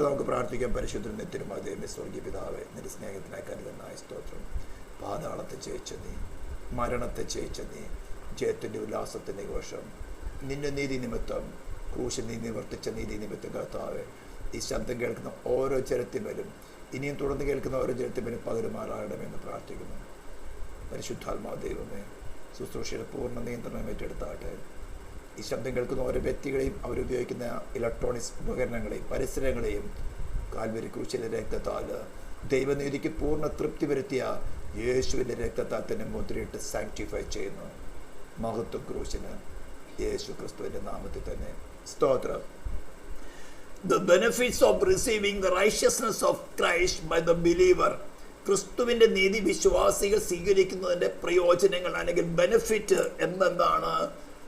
നമുക്ക് പ്രാർത്ഥിക്കാം. പരിശുദ്ധനും നിത്യനുമായ ദൈവമേ, സ്വർഗീയ പിതാവേ, നിന്റെ സ്നേഹത്തിനായി കരുതനായ സ്തോത്രം. പാതാളത്തെ ജയിച്ച നീ, മരണത്തെ ജയിച്ച നീ, ജയത്തിൻ്റെ ഉല്ലാസത്തിൻ്റെ ഘോഷം, നിന്റെ നീതി നിമിത്തം, ക്രൂശിൽ നീ നിവർത്തിച്ച നീതി നിമിത്തം കർത്താവേ, ഈ ശബ്ദം കേൾക്കുന്ന ഓരോ ജനത്തിന്മേലും, ഇനിയും തുടർന്ന് കേൾക്കുന്ന ഓരോ ജനത്തിന്മേലും പകരുമാറാകണമെന്ന് പ്രാർത്ഥിക്കുന്നു. പരിശുദ്ധാത്മാവ് ദൈവമേ, ശുശ്രൂഷയുടെ പൂർണ്ണ നിയന്ത്രണം ഏറ്റെടുത്താട്ടെ. ഈ ശബ്ദം കേൾക്കുന്ന ഓരോ വ്യക്തികളെയും അവരുപയോഗിക്കുന്ന ഇലക്ട്രോണിക്സ് ഉപകരണങ്ങളെയും പരിസരങ്ങളെയും കാൽവരി ക്രൂശിലെ രക്തത്താൽ ദൈവനീതിക്ക് പൂർണ്ണ തൃപ്തി വരുത്തിയ യേശുവിൻ്റെ രക്തത്താൽ തന്നെ മുദ്രയിട്ട് സാങ്ക്ടിഫൈ ചെയ്യുന്നു. മഹത്വം ക്രൂശിന് യേശു ക്രിസ്തുവിൻ്റെ നാമത്തിൽ തന്നെ സ്തോത്രം. The benefits of receiving the righteousness of Christ by the believer. ക്രിസ്തുവിൻ്റെ നീതി വിശ്വാസികൾ സ്വീകരിക്കുന്നതിൻ്റെ പ്രയോജനങ്ങൾ അല്ലെങ്കിൽ ബെനിഫിറ്റ് എന്താണ്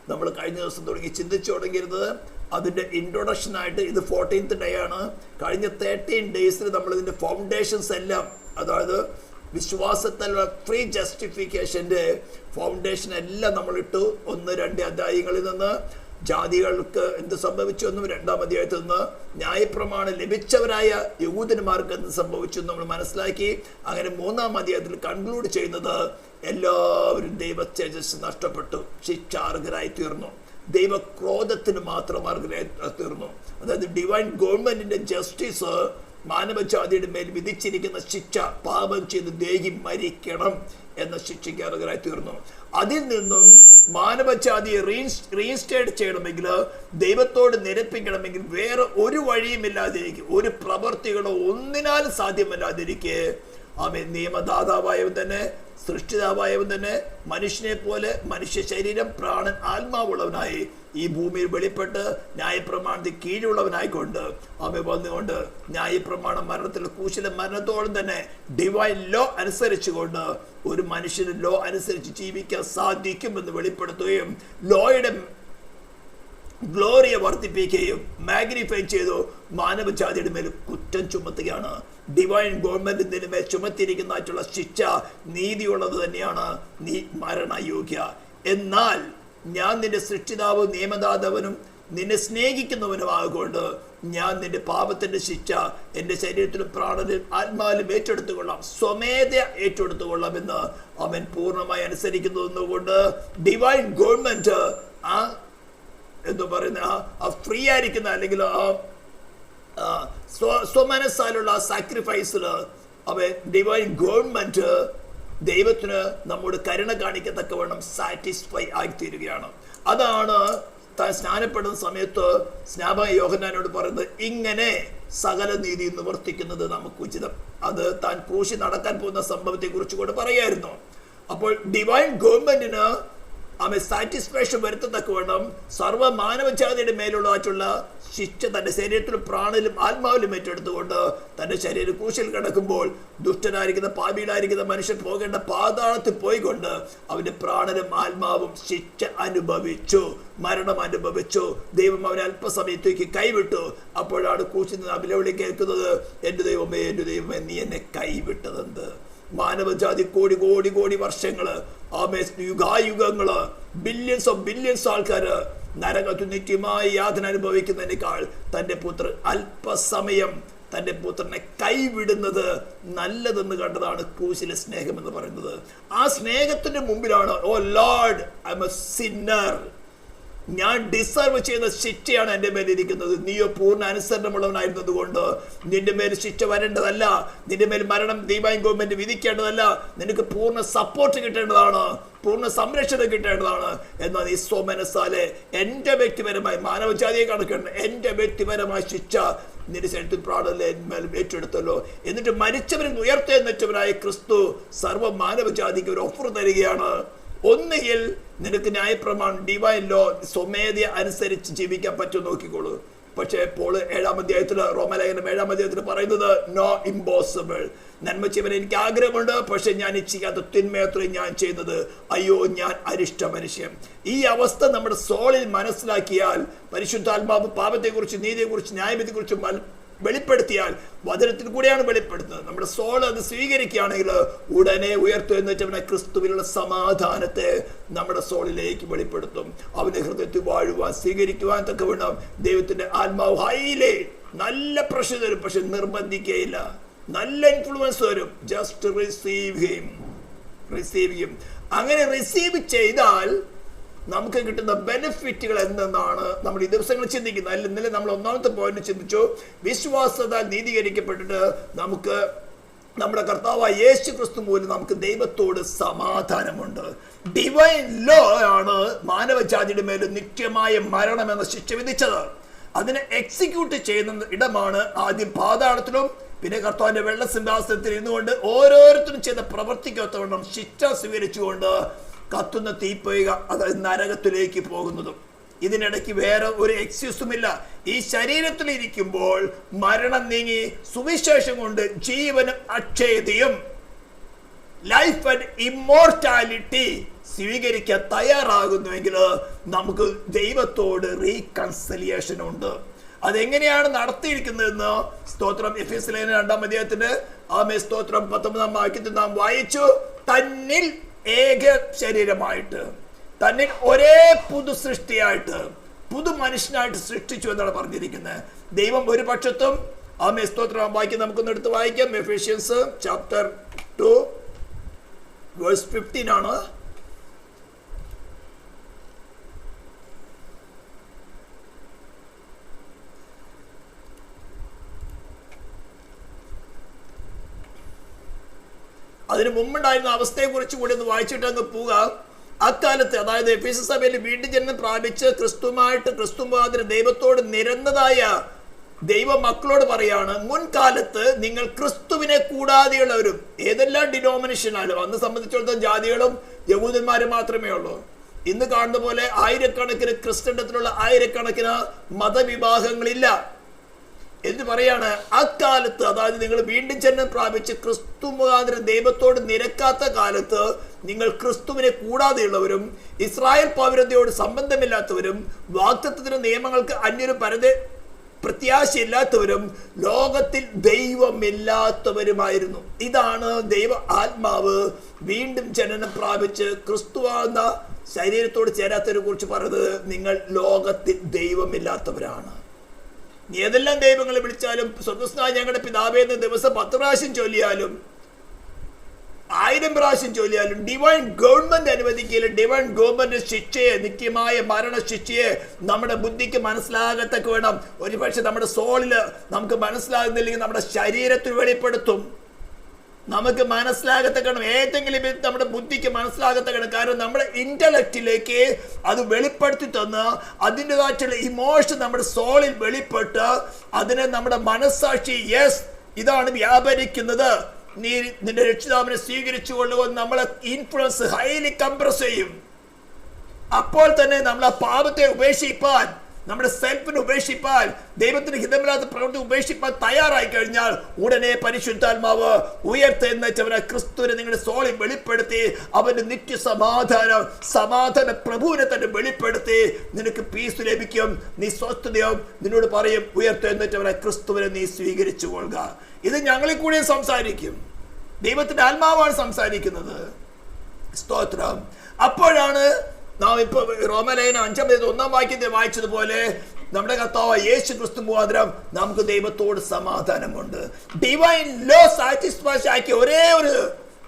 നമ്മൾ കഴിഞ്ഞ ദിവസം തുടങ്ങി ചിന്തിച്ചു തുടങ്ങിയിരുന്നത്. അതിൻ്റെ ഇൻട്രൊഡക്ഷനായിട്ട് ഇത് 14th ഡേ ആണ്. കഴിഞ്ഞ 13 ഡേയ്സിൽ നമ്മൾ ഇതിൻ്റെ ഫൗണ്ടേഷൻസ് എല്ലാം, അതായത് വിശ്വാസത്തിലുള്ള ഫ്രീ ജസ്റ്റിഫിക്കേഷൻ്റെ ഫൗണ്ടേഷൻ എല്ലാം നമ്മളിട്ടു. 1-2 അധ്യായങ്ങളിൽ നിന്ന് ജാതികൾക്ക് എന്ത് സംഭവിച്ചു എന്നും 2-ാം അധ്യായത്തിൽ നിന്ന് ന്യായപ്രമാണം ലഭിച്ചവരായ യഹൂദന്മാർക്ക് എന്ത് സംഭവിച്ചു എന്ന് നമ്മൾ മനസ്സിലാക്കി. അങ്ങനെ 3-ാം അധ്യായത്തിൽ കൺക്ലൂഡ് ചെയ്യുന്നത് എല്ലാവരും ദൈവ തേജസ് നഷ്ടപ്പെട്ടു, ശിക്ഷാർഹരായി തീർന്നു, ദൈവക്രോധത്തിന് മാത്രം അർഹരായി തീർന്നു. അതായത് ഡിവൈൻ ഗവൺമെന്റിന്റെ ജസ്റ്റിസ് മാനവജാതിയുടെ മേൽ വിധിച്ചിരിക്കുന്ന ശിക്ഷ, പാപം ചെയ്ത് ദേഹി മരിക്കണം എന്ന ശിക്ഷയ്ക്ക് അർഹരായി തീർന്നു. അതിൽ നിന്നും മാനവജാതിയെ റീഇൻസ്റ്റേറ്റ് ചെയ്യണമെങ്കിൽ, ദൈവത്തോട് നിരപ്പിക്കണമെങ്കിൽ വേറെ ഒരു വഴിയുമില്ലാതിരിക്കും, ഒരു പ്രവർത്തികളോ ഒന്നിനാലും സാധ്യമല്ലാതിരിക്കെ അവൻ നിയമദാതാവായവൻ തന്നെ, സൃഷ്ടിതാവായവൻ തന്നെ, മനുഷ്യനെ പോലെ മനുഷ്യ ശരീരം, പ്രാണൻ, ആത്മാവുള്ളവനായി ഈ ഭൂമിയിൽ വെളിപ്പെട്ട് ന്യായപ്രമാണത്തിൽ കീഴുള്ളവനായിക്കൊണ്ട് അവൻ വന്നുകൊണ്ട് ന്യായപ്രമാണം മരണത്തിൽ ക്രൂശിലെ മരണത്തോളം തന്നെ ഡിവൈൻ ലോ അനുസരിച്ചുകൊണ്ട് ഒരു മനുഷ്യന് ലോ അനുസരിച്ച് ജീവിക്കാൻ സാധിക്കുമെന്ന് വെളിപ്പെടുത്തുകയും ലോയുടെ ഗ്ലോറിയെ വർദ്ധിപ്പിക്കുകയും മാഗ്നിഫൈ ചെയ്തു മാനവജാതിയുടെ മേൽ കുറ്റം ചുമത്തുകയാണ്. ഡിവൈൻ ഗവൺമെന്റിന്റെ മേൽ ചുമത്തിയിരിക്കുന്നതായിട്ടുള്ള ശിക്ഷ നീതിയുള്ളത് തന്നെയാണ്, നീ മരണയോഗ്യ. എന്നാൽ ഞാൻ നിന്റെ സൃഷ്ടിതാവും നിയമദാതാവനും നിന്നെ സ്നേഹിക്കുന്നവനുമാകൊണ്ട് ഞാൻ നിന്റെ പാപത്തിന്റെ ശിക്ഷ എൻ്റെ ശരീരത്തിലും പ്രാണനിലും ആത്മാവിലും ഏറ്റെടുത്തുകൊള്ളാം, സ്വമേധ ഏറ്റെടുത്തുകൊള്ളാം എന്ന് അവൻ പൂർണ്ണമായി അനുസരിക്കുന്നതുകൊണ്ട് ഡിവൈൻ ഗവൺമെന്റ് ആ എന്ന് പറയുന്ന ആ ഫ്രീ ആയിരിക്കുന്ന അല്ലെങ്കിൽ സ്വമനസ്സാലുള്ള സാക്രിഫൈസിൽ അവൻ ഡിവൈൻ ഗവൺമെന്റ് ദൈവത്തിന് നമ്മോട് കരുണ കാണിക്കത്തക്കവണ്ണം സാറ്റിസ്ഫൈ ആയിത്തീരുകയാണ്. അതാണ് താൻ സ്നാനപ്പെടുന്ന സമയത്ത് സ്നാപക യോഹന്നാനോട് പറയുന്നത്, ഇങ്ങനെ സകല നീതി നിവർത്തിക്കുന്നത് നമുക്ക് ഉചിതം. അത് താൻ ക്രൂശി നടക്കാൻ പോകുന്ന സംഭവത്തെ കുറിച്ച് കൂടെ പറയായിരുന്നു. അപ്പോൾ ഡിവൈൻ ഗവൺമെന്റിന് അവൻ സാറ്റിസ്ഫാക്ഷൻ വരുത്തത്തക്കവണ്ണം സർവ്വ മാനവജാതിയുടെ മേലുള്ളതായിട്ടുള്ള ശിക്ഷ തൻ്റെ ശരീരത്തിലും പ്രാണനിലും ആത്മാവിലും ഏറ്റെടുത്തുകൊണ്ട് തൻ്റെ ശരീരം ക്രൂശിൽ കിടക്കുമ്പോൾ ദുഷ്ടനായിരിക്കുന്ന പാപികളായിരിക്കുന്ന മനുഷ്യൻ പോകേണ്ട പാതാളത്തിൽ പോയിക്കൊണ്ട് അവൻ്റെ പ്രാണനും ആത്മാവും ശിക്ഷ അനുഭവിച്ചു, മരണം അനുഭവിച്ചു. ദൈവം അവനെ അല്പസമയത്തേക്ക് കൈവിട്ടു. അപ്പോഴാണ് ക്രൂശിൽ നിന്ന് അഭിലവിളി കേൾക്കുന്നത്, എൻ്റെ ദൈവമേ, എൻ്റെ ദൈവമേ, നീ എന്നെ കൈവിട്ടതെന്ത്? മാനവജാതി കോടി കോടി കോടി വർഷങ്ങള്, യുഗായുഗങ്ങള്, ബില്യൺസ് ആൾക്കാര് നരകത്തു നിത്യമായി യാതന അനുഭവിക്കുന്നതിനേക്കാൾ തൻ്റെ പുത്രൻ അല്പസമയം തൻ്റെ പുത്രനെ കൈവിടുന്നത് നല്ലതെന്ന് കണ്ടതാണ് ക്രൂശിലെ സ്നേഹം എന്ന് പറയുന്നത്. ആ സ്നേഹത്തിന്റെ മുമ്പിലാണ്, O Lord, I am a sinner, ഞാൻ ഡിസർവ് ചെയ്യുന്ന ശിക്ഷയാണ് എൻ്റെ മേലിരിക്കുന്നത്. നീയോ പൂർണ്ണ അനുസരണമുള്ളവനായിരുന്നത് കൊണ്ട് നിന്റെ മേൽ ശിക്ഷ വരേണ്ടതല്ല, നിന്റെ മേൽ മരണം ഡിവൈൻ ഗവൺമെന്റ് വിധിക്കേണ്ടതല്ല, നിനക്ക് പൂർണ്ണ സപ്പോർട്ട് കിട്ടേണ്ടതാണ്, പൂർണ്ണ സംരക്ഷണം കിട്ടേണ്ടതാണ്. എന്നാൽ നീ സ്വമനസ്സാലെ എൻ്റെ വ്യക്തിപരമായി മാനവജാതിയെ കണക്കേണ്ട എൻ്റെ വ്യക്തിപരമായ ശിക്ഷ നിന്റെ ശരീരത്തിൽ പ്രാണനിലെ ഏറ്റെടുത്തല്ലോ. എന്നിട്ട് മരിച്ചവരിൽ ഉയർത്തെഴുന്നേറ്റവനായ ക്രിസ്തു സർവ്വ മാനവജാതിക്ക് ഒരു ഓഫർ തരികയാണ്. ഒന്നുകിൽ നിനക്ക് ന്യായപ്രമാണം ഡിവൈൻ ലോ സ്വമേധ അനുസരിച്ച് ജീവിക്കാൻ പറ്റും, നോക്കിക്കോളൂ. പക്ഷേ ഇപ്പോൾ 7-ാം അധ്യായത്തിൽ, റോമലേഖനം 7-ാം അധ്യായത്തിൽ പറയുന്നത് നോ ഇമ്പോസിബിൾ. നന്മ ചെയ്യാൻ എനിക്ക് ആഗ്രഹമുണ്ട്, പക്ഷെ ഞാൻ ഇച്ഛിക്കാത്ത തിന്മയത്രയും ഞാൻ ചെയ്യുന്നത്, അയ്യോ ഞാൻ അരിഷ്ട മനുഷ്യൻ. ഈ അവസ്ഥ നമ്മുടെ സോളിൽ മനസ്സിലാക്കിയാൽ, പരിശുദ്ധാത്മാവ് പാപത്തെക്കുറിച്ച്, നീതിയെക്കുറിച്ച്, ന്യായവിധിയെക്കുറിച്ച് വെളിപ്പെടുത്തിയാൽ, വചനത്തിൽ കൂടെയാണ് വെളിപ്പെടുത്തുന്നത്. നമ്മുടെ സോൾ അത് സ്വീകരിക്കുകയാണെങ്കിൽ ഉടനെ ഉയർത്തെഴുന്നേറ്റവനെ ക്രിസ്തുവിലുള്ള സമാധാനത്തെ നമ്മുടെ സോളിലേക്ക് വെളിപ്പെടുത്തും. അവന്റെ ഹൃദയത്തിൽ വാഴുവാൻ, സ്വീകരിക്കുവാൻ തക്കവണ്ണം ദൈവത്തിന്റെ ആത്മാവ് ഹൈലി നല്ല പ്രഷർ തരും, പക്ഷെ നിർബന്ധിക്കുകയില്ല. നല്ല ഇൻഫ്ലുവൻസ് വരും. Just receive him. അങ്ങനെ റിസീവ് ചെയ്താൽ നമുക്ക് കിട്ടുന്ന ബെനിഫിറ്റുകൾ എന്തെന്നാണ് നമ്മൾ ഈ ദിവസങ്ങൾ ചിന്തിക്കുന്നത്. ഇന്നലെ നമ്മൾ ഒന്നാമത്തെ പോയിന്റ് ചിന്തിച്ചു, വിശ്വാസത്താൽ നീതീകരിക്കപ്പെട്ടിട്ട് നമുക്ക് നമ്മുടെ കർത്താവായ യേശു ക്രിസ്തു മൂലം നമുക്ക് ദൈവത്തോട് സമാധാനമുണ്ട്. ഡിവൈൻ ലോ ആണ് മാനവജാതിയുടെ മേൽ നിത്യമായ മരണം എന്ന ശിക്ഷ വിധിച്ചത്. അതിനെ എക്സിക്യൂട്ട് ചെയ്യുന്ന ഇടമാണ് ആദ്യം പാതാളത്തിലും പിന്നെ കർത്താവിന്റെ വെള്ളസിംഹാസനത്തിൽ ഇരുന്നുകൊണ്ട് ഓരോരുത്തരും ചെയ്ത പ്രവർത്തിക്കൊത്തവണ്ണം ശിക്ഷ സ്വീകരിച്ചുകൊണ്ട് കത്തുന്ന തീപ്പൊയ്ക, അതായത് നരകത്തിലേക്ക് പോകുന്നതും. ഇതിനിടയ്ക്ക് വേറെ ഒരു എക്സ്ക്യൂസുമില്ല. ഈ ശരീരത്തിൽ ഇരിക്കുമ്പോൾ മരണം നീങ്ങി സുവിശേഷം കൊണ്ട് ജീവനും അക്ഷയതയും ലൈഫ് ആൻഡ് ഇമ്മോർട്ടാലിറ്റി സ്വീകരിക്കാൻ തയ്യാറാകുന്നുവെങ്കിൽ നമുക്ക് ദൈവത്തോട് റീകൺസിലിയേഷൻ ഉണ്ട്. അതെങ്ങനെയാണ് നടത്തിയിരിക്കുന്നതെന്ന് സ്തോത്രം എഫെസ്യർ 2-ാം അധ്യായത്തിന്റെ സ്തോത്രം 19-ാം വാക്യത്തിൽ നാം വായിച്ചു. തന്നിൽ ഏക ശരീരമായിട്ട്, തന്നിൽ ഒരേ പുതു സൃഷ്ടിയായിട്ട്, പുതു മനുഷ്യനായിട്ട് സൃഷ്ടിച്ചു എന്നാണ് പറഞ്ഞിരിക്കുന്നത്. ദൈവം ഒരു പക്ഷത്തും സ്തോത്രം വാക്യം നമുക്കൊന്ന് എടുത്ത് വായിക്കാം. എഫേഷ്യൻസ് ചാപ്റ്റർ 2 വേഴ്സ് 15 ആണ്. അതിന് മുമ്പുണ്ടായിരുന്ന അവസ്ഥയെ കുറിച്ച് കൂടി ഒന്ന് വായിച്ചിട്ട് അങ്ങ് പോവുക. അക്കാലത്ത്, അതായത് എഫെസ്യ സഭയിൽ വീണ്ടും ജന്മം പ്രാപിച്ച് ക്രിസ്തു മുഖാന്തരം ദൈവത്തോട് നിരന്നതായ ദൈവ മക്കളോട് പറയാണ്, മുൻകാലത്ത് നിങ്ങൾ ക്രിസ്തുവിനെ കൂടാതെയുള്ളവരും, ഏതെല്ലാം ഡിനോമിനേഷനാലും, അന്ന് സംബന്ധിച്ചിടത്തോളം ജാതികളും യഹൂദന്മാരും മാത്രമേ ഉള്ളൂ. ഇന്ന് കാണുന്ന പോലെ ആയിരക്കണക്കിന് ക്രിസ്ത്യൻഡത്തിലുള്ള ആയിരക്കണക്കിന് മതവിഭാഗങ്ങളില്ല എന്ന് പറയാണ്. അക്കാലത്ത്, അതായത് നിങ്ങൾ വീണ്ടും ജന്മം പ്രാപിച്ച് ക്രിസ്തു മുഖാന്തരം ദൈവത്തോട് നിരക്കാത്ത കാലത്ത് നിങ്ങൾ ക്രിസ്തുവിനെ കൂടാതെയുള്ളവരും ഇസ്രായേൽ പൗരതയോട് സംബന്ധമില്ലാത്തവരും വാഗ്ദത്തത്തിന് നിയമങ്ങൾക്ക് അന്യരും പ്രത്യാശയില്ലാത്തവരും ലോകത്തിൽ ദൈവമില്ലാത്തവരുമായിരുന്നു. ഇതാണ് ദൈവ ആത്മാവ് വീണ്ടും ജനനം പ്രാപിച്ച് ക്രിസ്തുവാകുന്ന ശരീരത്തോട് ചേരാത്തവരെ കുറിച്ച് പറയുന്നത്. നിങ്ങൾ ലോകത്തിൽ ദൈവമില്ലാത്തവരാണ്. നീ ഏതെല്ലാം ദൈവങ്ങളെ വിളിച്ചാലും, സ്വർഗ്ഗസ്ഥനായ ഞങ്ങളുടെ പിതാവേ എന്ന് ദിവസം 10 പ്രാവശ്യം ചൊല്ലിയാലും 1000 പ്രാവശ്യം ചൊല്ലിയാലും ഡിവൈൻ ഗവൺമെന്റ് അനുവദിക്കില്ല. ഡിവൈൻ ഗവൺമെന്റ് ശിക്ഷയെ, നിത്യമായ മരണശിക്ഷയെ നമ്മുടെ ബുദ്ധിക്ക് മനസ്സിലാകത്തക്ക വേണം. ഒരുപക്ഷെ നമ്മുടെ സോളില് നമുക്ക് മനസ്സിലാകുന്നില്ലെങ്കിൽ നമ്മുടെ ശരീരത്തിൽ വെളിപ്പെടുത്തും. നമുക്ക് മനസ്സിലാകത്തക്കണം, ഏതെങ്കിലും നമ്മുടെ ബുദ്ധിക്ക് മനസ്സിലാകത്തക്കണം. കാരണം നമ്മുടെ ഇന്റലക്റ്റിലേക്ക് അത് വെളിപ്പെടുത്തി തന്ന് അതിൻ്റെതായിട്ടുള്ള ഇമോഷൻ നമ്മുടെ സോളിൽ വെളിപ്പെട്ട് അതിനെ നമ്മുടെ മനസ്സാക്ഷി യെസ് ഇതാണ് വ്യാപരിക്കുന്നത്, നീ നിന്റെ രക്ഷിതാവിനെ സ്വീകരിച്ചു കൊള്ളുകൊണ്ട് നമ്മളെ ഇൻഫ്ലുവൻസ് ഹൈലി കംപ്രസ് ചെയ്യും. അപ്പോൾ തന്നെ നമ്മൾ ആ പാപത്തെ ഉപേക്ഷിപ്പാൻ, നമ്മുടെ സെൽഫിനെ ഉപേക്ഷിപ്പാൻ, ദൈവത്തിന് ഹിതമില്ലാത്ത പ്രവൃത്തി ഉപേക്ഷിപ്പാൻ തയ്യാറായി കഴിഞ്ഞാൽ ഉടനെ പരിശുദ്ധാത്മാവ് ഉയർത്തെഴുന്നേറ്റവനെ ക്രിസ്തുവിനെ നിങ്ങളുടെ സോളിൽ വെളിപ്പെടുത്തി അവന്റെ നിത്യ സമാധാന പ്രഭുവിനെ തന്നെ വെളിപ്പെടുത്തി നിനക്ക് പീസ് ലഭിക്കും. നീ സ്വസ്ഥതയും നിന്നോട് പറയും, ഉയർത്തെഴുന്നേറ്റവനെ ക്രിസ്തുവിനെ നീ സ്വീകരിച്ചു കൊള്ളുക. ഇത് ഞങ്ങളിൽ കൂടെ സംസാരിക്കും. ദൈവത്തിന്റെ ആത്മാവാണ് സംസാരിക്കുന്നത്. സ്തോത്രം. അപ്പോഴാണ് നാം ഇപ്പൊ റോമലേഖനം 5-1 വാക്യത്തിൽ വായിച്ചതുപോലെ നമ്മുടെ കർത്താവ് യേശു ക്രിസ്തു മുഖാന്തരം നമുക്ക് ദൈവത്തോട് സമാധാനമുണ്ട്. ഡിവൈൻ ലോ സാറ്റിസ്ഫൈ ആക്കിയ ഒരേ ഒരു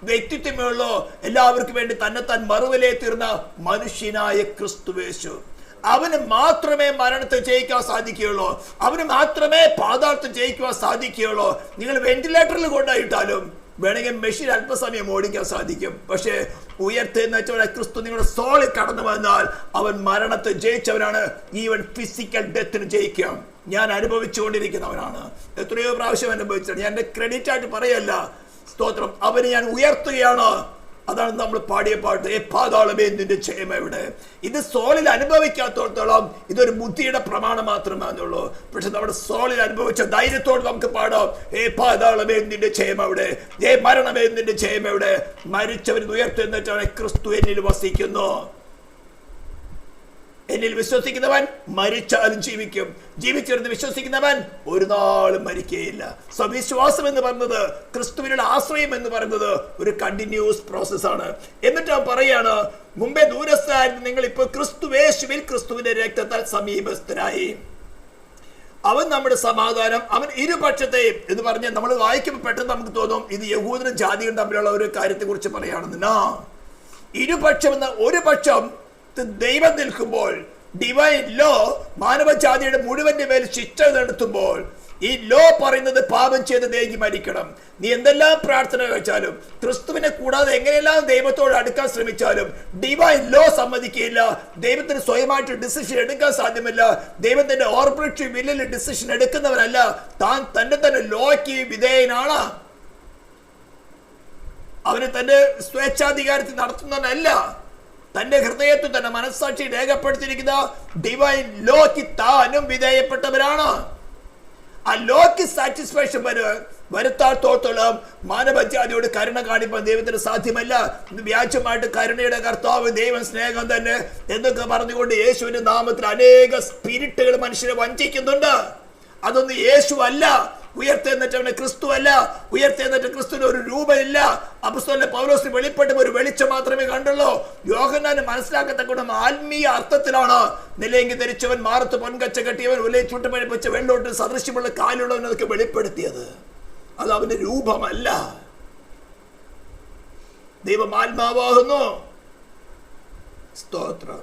വ്യക്തിത്വമേ ഉള്ളൂ, എല്ലാവർക്കും വേണ്ടി തന്നെത്താൻ മറുവിലയെ തീർന്ന മനുഷ്യനായ ക്രിസ്തുവേശു. അവന് മാത്രമേ മരണത്തെ ജയിക്കാൻ സാധിക്കുകയുള്ളൂ, അവന് മാത്രമേ പാതാളത്തെ ജയിക്കുവാൻ സാധിക്കുകയുള്ളൂ. നിങ്ങൾ വെന്റിലേറ്ററിൽ കൊണ്ടായിട്ടാലും വേണമെങ്കിൽ മെഷീൻ അല്പസമയം ഓടിക്കാൻ സാധിക്കും. പക്ഷേ ഉയർത്തെഴുന്നേറ്റവനെ ക്രിസ്തു നിങ്ങളുടെ സോളിൽ കടന്നു വന്നാൽ അവൻ മരണത്തെ ജയിച്ചവനാണ്. Even physical ഡെത്തിന് ജയിക്കാം. ഞാൻ അനുഭവിച്ചുകൊണ്ടിരിക്കുന്നവനാണ്, എത്രയോ പ്രാവശ്യം അനുഭവിച്ചത്. ഞാൻ എൻ്റെ ക്രെഡിറ്റ് ആയിട്ട് പറയല്ല. സ്തോത്രം. അവനെ ഞാൻ ഉയർത്തുകയാണ്. അതാണ് നമ്മൾ പാടിയ പാട്ട്, പാതാളമേ നിന്റെ ജയം എവിടെ. ഇത് സോളിൽ അനുഭവിക്കാത്തോടത്തോളം ഇതൊരു ബുദ്ധിയുടെ പ്രമാണം മാത്രമാണുള്ളൂ. പക്ഷെ നമ്മുടെ സോളിൽ അനുഭവിച്ച ധൈര്യത്തോട് നമുക്ക് പാടാം, പാതാളമേ നിന്റെ ജയം എവിടെ, മരണമേ നിന്റെ ജയം എവിടെ. മരിച്ചവരിൽ ഉയർത്തെഴുന്നേറ്റവനെ ക്രിസ്തു എന്നിൽ വസിക്കുന്നു. എന്നിൽ വിശ്വസിക്കുന്നവൻ മരിച്ചാലും ജീവിക്കും, ജീവിച്ചിരുന്ന് വിശ്വസിക്കുന്നവൻ ഒരു നാളും മരിക്കുകയില്ല. സ്വവിശ്വാസം എന്ന് പറയുന്നത്, ക്രിസ്തുവിനുള്ള ആശ്രയം എന്ന് പറയുന്നത് ഒരു കണ്ടിന്യൂസ് പ്രോസസ്സാണ്. എന്നിട്ട് അവൻ പറയാണ്, മുമ്പേ ദൂരസ്ഥായിരുന്നു നിങ്ങൾ ഇപ്പോൾ ക്രിസ്തുവേശുവിൽ ക്രിസ്തുവിന്റെ രക്തത്താൽ സമീപസ്ഥരായി. അവൻ നമ്മുടെ സമാധാനം, അവൻ ഇരുപക്ഷത്തെയും എന്ന് പറഞ്ഞ് നമ്മൾ വായിക്കുമ്പോൾ പെട്ടെന്ന് നമുക്ക് തോന്നും ഇത് യഹൂദനും ജാതിയും തമ്മിലുള്ള ഒരു കാര്യത്തെ കുറിച്ച് പറയുകയാണെന്ന്. ഇരുപക്ഷം എന്ന ഒരു പക്ഷം ദൈവം നിൽക്കുമ്പോൾ, ഡിവൈൻ ലോ മാനവജാതിയുടെ മുഴുവന്റെ മേൽ ശിക്ഷ നടത്തുമ്പോൾ, ഈ ലോ പറയുന്നത് പാപം ചെയ്ത് ദേഹി മരിക്കണം. നീ എന്തെല്ലാം പ്രാർത്ഥന കഴിച്ചാലും, ക്രിസ്തുവിനെ കൂടാതെ എങ്ങനെയെല്ലാം ദൈവത്തോട് അടുക്കാൻ ശ്രമിച്ചാലും ഡിവൈൻ ലോ സമ്മതിക്കുകയില്ല. ദൈവത്തിന് സ്വയമായിട്ട് ഡിസിഷൻ എടുക്കാൻ സാധ്യമല്ല. ദൈവത്തിന്റെ ഓർബിട്രറി വില്ലിൽ ഡിസിഷൻ എടുക്കുന്നവരല്ല. താൻ തന്നെ ലോയ്ക്ക് വിധേയനാണ്. അവന് തന്റെ സ്വേച്ഛാധികാരത്തിൽ നടത്തുന്നവനല്ല. തന്റെ ഹൃദയത്തിൽ തന്നെ മനസ്സാക്ഷി രേഖപ്പെടുത്തിയിരിക്കുന്ന ഡിവൈൻ ലോയ്ക്ക് താനും വിധേയപ്പെട്ടവരാണ്. ആ ലോക്ക് സാറ്റിസ്ഫാക്ഷൻ വരുത്താത്തോളം മാനവജാതിയോട് കരുണ കാണിപ്പാൻ ദൈവത്തിന് സാധ്യമല്ല. വ്യാജമായിട്ട് കരുണയുടെ കർത്താവ് ദൈവം സ്നേഹം തന്നെ എന്നൊക്കെ പറഞ്ഞുകൊണ്ട് യേശുവിന്റെ നാമത്തിൽ അനേക സ്പിരിറ്റുകൾ മനുഷ്യരെ വഞ്ചിക്കുന്നുണ്ട്. അതൊന്നും യേശു അല്ല. ഉയർത്തെഴുന്നേറ്റവന് ക്രിസ്തു അല്ല. ഉയർത്തെഴുന്നേറ്റ ക്രിസ്തുവിന് ഒരു രൂപമില്ല. അപ്പോസ്തലൻ പൗലോസ് വെളിപ്പെട്ട ഒരു വെളിച്ചം മാത്രമേ കണ്ടുള്ളൂ. യോഹന്നാന് മനസ്സിലാക്കത്തക്ക ആത്മീയ അർത്ഥത്തിലാണ് നിലയെങ്കി ധരിച്ചവൻ, മാറത്ത് പൊൻകച്ച കെട്ടിയവൻ, ഉലയെ ചുട്ടുപഴിപ്പിച്ച വെള്ളോട്ട് സദൃശ്യമുള്ള കാലുള്ളവൻ അതൊക്കെ വെളിപ്പെടുത്തിയത്. അത് അവന്റെ രൂപമല്ല. ദൈവം ആത്മാവാകുന്നു. സ്തോത്രം.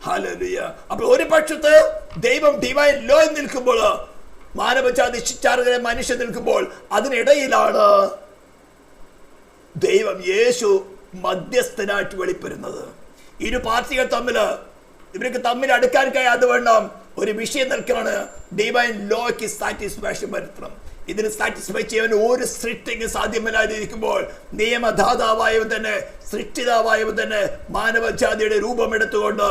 ഹല്ലേലൂയ. അപ്പൊ ഒരു പക്ഷത്ത് ദൈവം ഡിവൈൻ ലോ നിൽക്കുമ്പോൾ, മാനവജാതി ശിക്ഷാർഹരെ മനുഷ്യൻ നിൽക്കുമ്പോൾ, അതിനിടയിലാണ് ദൈവം യേശു മധ്യസ്ഥനായിട്ട് വെളിപ്പെടുന്നത്. ഇരു പാർട്ടികൾ ഇവർക്ക് തമ്മിൽ അടുക്കാൻ കഴിയാതെ വേണം ഒരു വിഷയം നിൽക്കുകയാണ്. ഡിവൈൻ ലോയ്ക്ക് സാറ്റിസ്ഫാക്ഷൻ വരുത്തണം. ഇതിന് സാറ്റിസ്ഫൈ ചെയ്യാൻ ഒരു സൃഷ്ടിക്ക് സാധ്യമല്ലാതിരിക്കുമ്പോൾ നിയമദാതാവായവൻ തന്നെ, സൃഷ്ടിതാവായവൻ തന്നെ മാനവജാതിയുടെ രൂപമെടുത്തുകൊണ്ട്,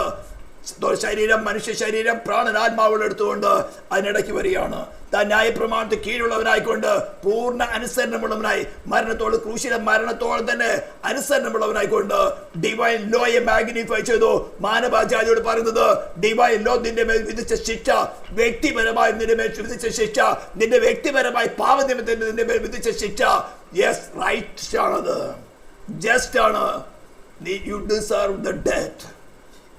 ശരീരം, മനുഷ്യ ശരീരം, പ്രാണനാത്മാവുകൾ എടുത്തുകൊണ്ട് അതിനിടയ്ക്ക് വരികയാണ്. താൻ ന്യായപ്രമാണത്തിന് കീഴുള്ളവനായിക്കൊണ്ട് പൂർണ്ണ അനുസരണമുള്ളവനായി, മരണത്തോട്, ക്രൂശിലെ മരണത്തോളം തന്നെ അനുസരണമുള്ളവനായിക്കൊണ്ട് ഡിവൈൻ ലോയെ മാഗ്നിഫൈ ചെയ്തു. മാനവജാതിയോട് പറയുന്നത് ഡിവൈൻ ലോ നിന്റെ മേൽ വിധിച്ച ശിക്ഷ, വ്യക്തിപരമായി നിന്റെ മേൽ വിധിച്ച ശിക്ഷ, നിന്റെ വ്യക്തിപരമായി പാപനിമിത്തം നിന്റെ മേൽ വിധിച്ച ശിക്ഷ യെസ് റൈറ്റ് ആണത്, ജസ്റ്റ് ആണ്. U deserve the death.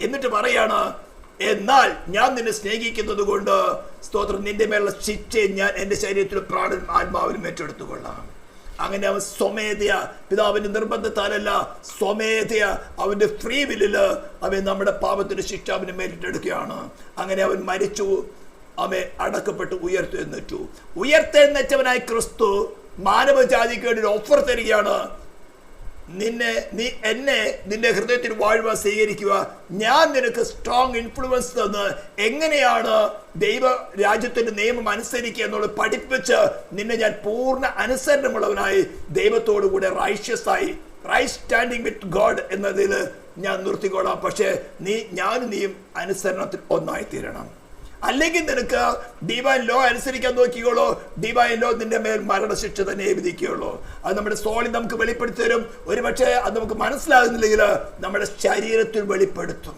എന്നിട്ട് പറയാണ്, എന്നാൽ ഞാൻ നിന്നെ സ്നേഹിക്കുന്നത് കൊണ്ട് സ്തോത്രം, നിന്റെ മേലുള്ള ശിക്ഷയെ ഞാൻ എൻ്റെ ശരീരത്തിൽ പ്രാണൻ ആത്മാവിലും ഏറ്റെടുത്തുകൊള്ളാം. അങ്ങനെ അവൻ സ്വമേധയ, പിതാവിന്റെ നിർബന്ധത്താലല്ല, സ്വമേധയ അവന്റെ ഫ്രീ വില്ലില് അവൻ നമ്മുടെ പാപത്തിന്റെ ശിക്ഷ അവന് മേലിട്ടെടുക്കുകയാണ്. അങ്ങനെ അവൻ മരിച്ചു, അവൻ അടക്കപ്പെട്ട് ഉയർത്തെഴുന്നേറ്റു. ഉയർത്തെഴുന്നേറ്റവനായി ക്രിസ്തു മാനവജാതിക്ക് വേണ്ടി ഒരു ഓഫർ തരികയാണ്. എന്നെ നിന്റെ ഹൃദയത്തിൽ വാഴുവാൻ സ്വീകരിക്കുക, ഞാൻ നിനക്ക് സ്ട്രോങ് ഇൻഫ്ലുവൻസ് തന്ന് എങ്ങനെയാണ് ദൈവ രാജ്യത്തിന്റെ നിയമം അനുസരിക്കുക എന്നുള്ളത് പഠിപ്പിച്ച് നിന്നെ ഞാൻ പൂർണ്ണ അനുസരണമുള്ളവനായി ദൈവത്തോടു കൂടെ റൈഷ്യസ് ആയി, റൈറ്റ് സ്റ്റാൻഡിങ് വിത്ത് ഗോഡ് എന്നതിൽ ഞാൻ നിർത്തിക്കൊള്ളാം. പക്ഷേ ഞാനും നീയും അനുസരണത്തിൽ ഒന്നായി തീരണം. അല്ലെങ്കിൽ നിനക്ക് ഡിവൈൻ ലോ അനുസരിക്കാൻ നോക്കിയോളൂ, ഡിവൈൻ ലോ നിന്റെ മേൽ മരണശിക്ഷ തന്നെ വിധിക്കുകയുള്ളൂ. അത് നമ്മുടെ സോളിൽ നമുക്ക് വെളിപ്പെടുത്തി തരും. ഒരു പക്ഷേ അത് നമുക്ക് മനസ്സിലാകുന്നില്ലെങ്കിൽ നമ്മുടെ ശരീരത്തിൽ വെളിപ്പെടുത്തും,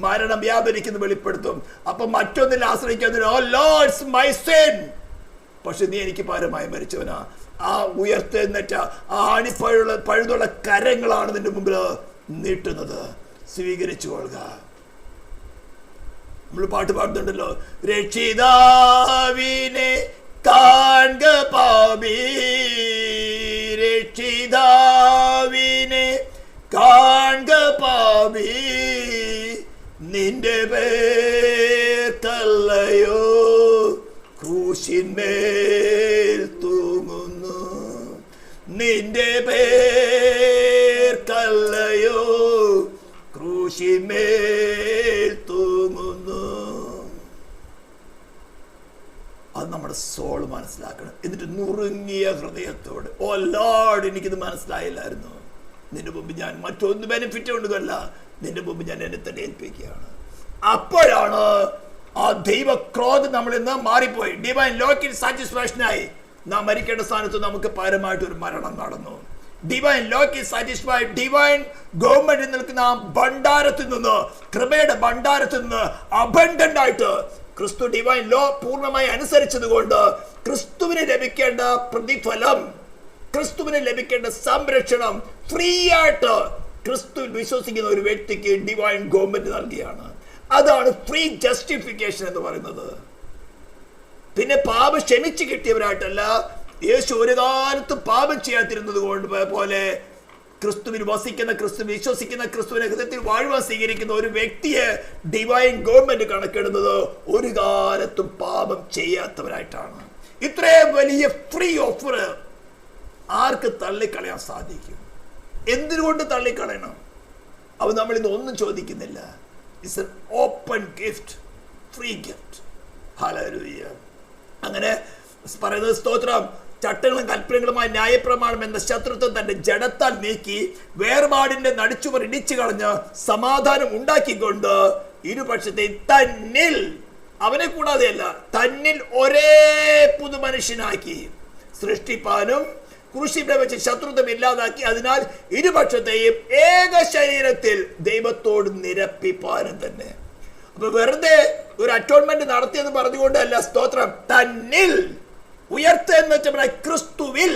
മരണം വ്യാപരിക്കുന്ന വെളിപ്പെടുത്തും. അപ്പൊ മറ്റൊന്നിൽ ആശ്രയിക്കാൻ, ഓ ലോർഡ്സ് മൈ സിൻ, പക്ഷെ നീ എനിക്ക് പകരമായി മരിച്ചവനാ. ആ ഉയർത്തെഴുന്നേറ്റ ആ പഴുതുള്ള കരങ്ങളാണ് നിന്റെ മുമ്പിൽ നീട്ടുന്നത്. സ്വീകരിച്ചു കൊള്ളുക. നമ്മൾ പാട്ട് പാടുന്നുണ്ടല്ലോ, രക്ഷിതാവിനെ കാൺക പാപി, രക്ഷിതാവിനെ കാൺക പാപി, നിന്റെ പേർക്കല്ലയോ ക്രൂശിന്മേൽ തൂങ്ങുന്നു, നിന്റെ പേർക്കല്ലയോ ക്രൂശിന്മേൽ തൂങ്ങുന്നു. അത് നമ്മുടെ സോൾ മനസ്സിലാക്കണം. എന്നിട്ട് നുറുങ്ങിയ ഹൃദയത്തോട്, ഓ ലോർഡ്, എനിക്കിത് മനസ്സിലായില്ലായിരുന്നു, നിന്റെ മുമ്പ് ഞാൻ മറ്റൊന്ന് ബെനിഫിറ്റ് കൊണ്ടുവല്ല, നിന്റെ മുമ്പ് ഞാൻ എന്നെ തന്നെ ഏൽപ്പിക്കുകയാണ്. അപ്പോഴാണ് ആ ദൈവക്രോധം നമ്മളിൽ നിന്ന് മാറിപ്പോയി. ഡിവൈൻ ലോക്കിൽ സാറ്റിസ്ഫാക്ഷനായി നാം മരിക്കേണ്ട സ്ഥാനത്ത് നമുക്ക് പകരമായിട്ട് ഒരു മരണം നടന്നു. Divine lock satisfied. ഡിവൈൻ ഗവൺമെന്റിൽ നിൽക്കുന്ന ആ ഭണ്ഡാരത്തിൽ നിന്ന്, കൃപയുടെ ഭണ്ഡാരത്തിൽ നിന്ന് അബണ്ടന്റ് ആയിട്ട് ക്രിസ്തു ഡിവൈൻ ലോ പൂർണ്ണമായി അനുസരിച്ചത് കൊണ്ട് ക്രിസ്തുവിന് ലഭിക്കേണ്ട പ്രതിഫലം, ക്രിസ്തുവിന് ലഭിക്കേണ്ട സംരക്ഷണം ഫ്രീ ആയിട്ട് ക്രിസ്തുവിൽ വിശ്വസിക്കുന്ന ഒരു വ്യക്തിക്ക് ഡിവൈൻ ഗവൺമെന്റ് നൽകിയാണ്. അതാണ് ഫ്രീ ജസ്റ്റിഫിക്കേഷൻ എന്ന് പറയുന്നത്. പിന്നെ പാപം ക്ഷമിച്ച് കിട്ടിയവരായിട്ടല്ല, യേശു ഒരു കാലത്തും പാപം ചെയ്യാതിരുന്നത് കൊണ്ട് പോലെ ക്രിസ്തുവിൽ വസിക്കുന്ന, ക്രിസ്തു വിശ്വസിക്കുന്ന, ക്രിസ്തുവിനെ ഹൃദയത്തിൽ വാഴുവാൻ സ്വീകരിക്കുന്ന ഒരു വ്യക്തിയെ ഡിവൈൻ ഗവൺമെന്റ് കണക്കിടുന്നത് ഒരു കാലത്തും പാപം ചെയ്യാത്തവരായിട്ടാണ്. ഇത്രയും വലിയ ഫ്രീ ഓഫർ ആർക്ക് തള്ളിക്കളയാൻ സാധിക്കും? എന്തുകൊണ്ട് തള്ളിക്കളയണം? അവ നമ്മൾ ഇന്ന് ഒന്നും ചോദിക്കുന്നില്ല. It's an open gift, free gift. Hallelujah. അങ്ങനെ പറയുന്നത് സ്തോത്രം, ചട്ടങ്ങളും കൽപ്പനകളുമായി ന്യായപ്രമാണം എന്ന ശത്രുത്വം തന്റെ ജഡത്താൽ നീക്കി വേർപാടിന്റെ നടിച്ചുവർ ഇടിച്ചു കളഞ്ഞ് സമാധാനം ഉണ്ടാക്കിക്കൊണ്ട് ഇരുപക്ഷത്തെ തന്നിൽ, അവനെ കൂടാതെയല്ല, തന്നിൽ ഒരേ പുതു മനുഷ്യനാക്കി സൃഷ്ടിപ്പാനും ക്രൂശിനെ വെച്ച് ശത്രുത്വം ഇല്ലാതാക്കി, അതിനാൽ ഇരുപക്ഷത്തെയും ഏക ശരീരത്തിൽ ദൈവത്തോട് നിരപ്പിപ്പാനും തന്നെ. അപ്പൊ വെറുതെ ഒരു അറ്റോൺമെന്റ് നടത്തിയെന്ന് പറഞ്ഞുകൊണ്ടല്ല, സ്തോത്രം, തന്നിൽ ഉയർത്തുക എന്ന് വെച്ചാൽ ക്രിസ്തുവിൽ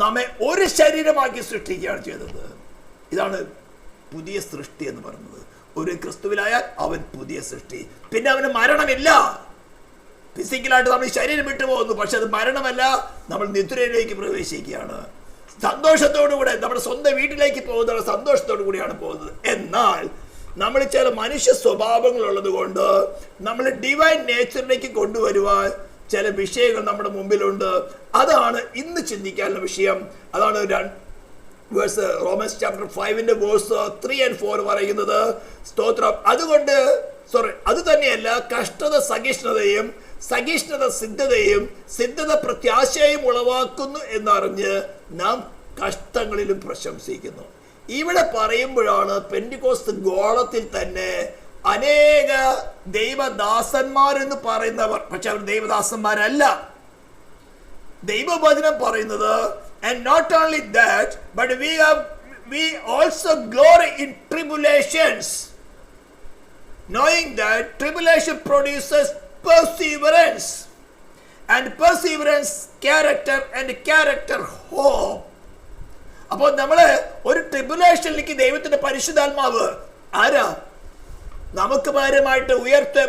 നമ്മെ ഒരു ശരീരമാക്കി സൃഷ്ടിക്കുകയാണ് ചെയ്തത്. ഇതാണ് പുതിയ സൃഷ്ടി എന്ന് പറയുന്നത്. ഒരു ക്രിസ്തുവിലായാൽ അവൻ പുതിയ സൃഷ്ടി. പിന്നെ അവന് മരണമില്ല. ഫിസിക്കലായിട്ട് നമ്മൾ ശരീരം വിട്ടു പോകുന്നു, പക്ഷെ അത് മരണമല്ല, നമ്മൾ നിദ്രയിലേക്ക് പ്രവേശിക്കുകയാണ്. സന്തോഷത്തോടുകൂടെ നമ്മുടെ സ്വന്തം വീട്ടിലേക്ക് പോകുന്ന സന്തോഷത്തോടു കൂടിയാണ് പോകുന്നത്. എന്നാൽ നമ്മൾ ചില മനുഷ്യ സ്വഭാവങ്ങൾ ഉള്ളത് കൊണ്ട് നമ്മൾ ഡിവൈൻ നേച്ചറിലേക്ക് കൊണ്ടുവരുവാൻ ചില വിഷയങ്ങൾ നമ്മുടെ മുമ്പിലുണ്ട്. അതാണ് ഇന്ന് ചിന്തിക്കാനുള്ള വിഷയം. അതാണ് റോമൻസ് ചാപ്റ്റർ 5 വേഴ്സ് 3 and 4 പറയുന്നത്. സ്തോത്രം. അതുകൊണ്ട് അത് തന്നെയല്ല, കഷ്ടത സഹിഷ്ണുതയും, സഹിഷ്ണുത സിദ്ധതയും, സിദ്ധത പ്രത്യാശയും ഉളവാക്കുന്നു എന്നറിഞ്ഞ് നാം കഷ്ടങ്ങളിലും പ്രശംസിക്കുന്നു. ഇവിടെ പറയുമ്പോഴാണ് പെന്തിക്കോസ്ത് ഗോളത്തിൽ തന്നെ അനേക ദൈവദാസന്മാരെന്ന് പറയുന്നവർ, പക്ഷെ അവർ ദൈവദാസന്മാരല്ല. ദൈവവചനം പറയുന്നത്, and not only that, but we also glory in tribulations, knowing that tribulation produces perseverance, and perseverance character, and character hope. അപ്പോൾ നമ്മള് ഒരു ട്രിബുലേഷനിലേക്ക് ദൈവത്തിന്റെ പരിശുദ്ധാത്മാവ് ആരാ? നമുക്ക് പകരമായിട്ട്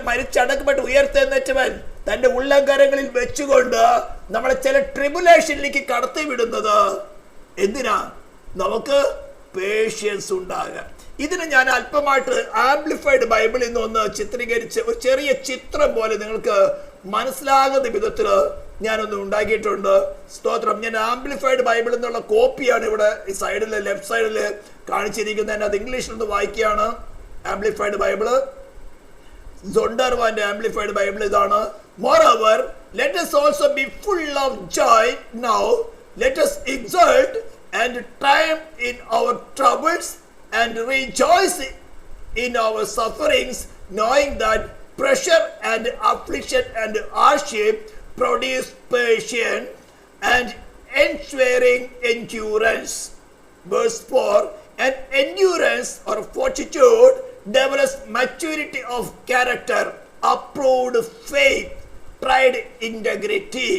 മരിച്ചടക്കപ്പെട്ട് ഉയർത്തെന്നവൻ തന്റെ ഉള്ളംകരങ്ങളിൽ വെച്ചുകൊണ്ട് നമ്മളെ ചില ട്രിബുലേഷനിലേക്ക് കടത്തി വിടുന്നത് എന്തിനാ? നമുക്ക് പേഷ്യൻസ് ഉണ്ടാകാൻ. ഇതിന് ഞാൻ അല്പമായിട്ട് ആംപ്ലിഫൈഡ് ബൈബിളിൽ നിന്ന് ഒന്ന് ചിത്രീകരിച്ച് ഒരു ചെറിയ ചിത്രം പോലെ നിങ്ങൾക്ക് മനസ്സിലാകുന്ന വിധത്തിൽ ഞാനൊന്ന് ഉണ്ടാക്കിയിട്ടുണ്ട്. സ്തോത്രം. ഞാൻ ആംപ്ലിഫൈഡ് ബൈബിളിൽ നിന്നുള്ള കോപ്പിയാണ് ഇവിടെ ഈ സൈഡിൽ, ലെഫ്റ്റ് സൈഡിൽ കാണിച്ചിരിക്കുന്നത്. അത് ഇംഗ്ലീഷിലൊന്ന് വായിക്കുകയാണ്. ആംപ്ലിഫൈഡ് ബൈബിള്, സൊണ്ടർവാന്റെ ആംപ്ലിഫൈഡ് ബൈബിൾ ഇതാണ്. Moreover, let us also be full of joy now. Let us exult and triumph in our troubles and rejoice in our sufferings, knowing that pressure and affliction and hardship produce patience and ensuring endurance. Verse 4, and endurance or fortitude develops maturity of character, approved faith, tried integrity.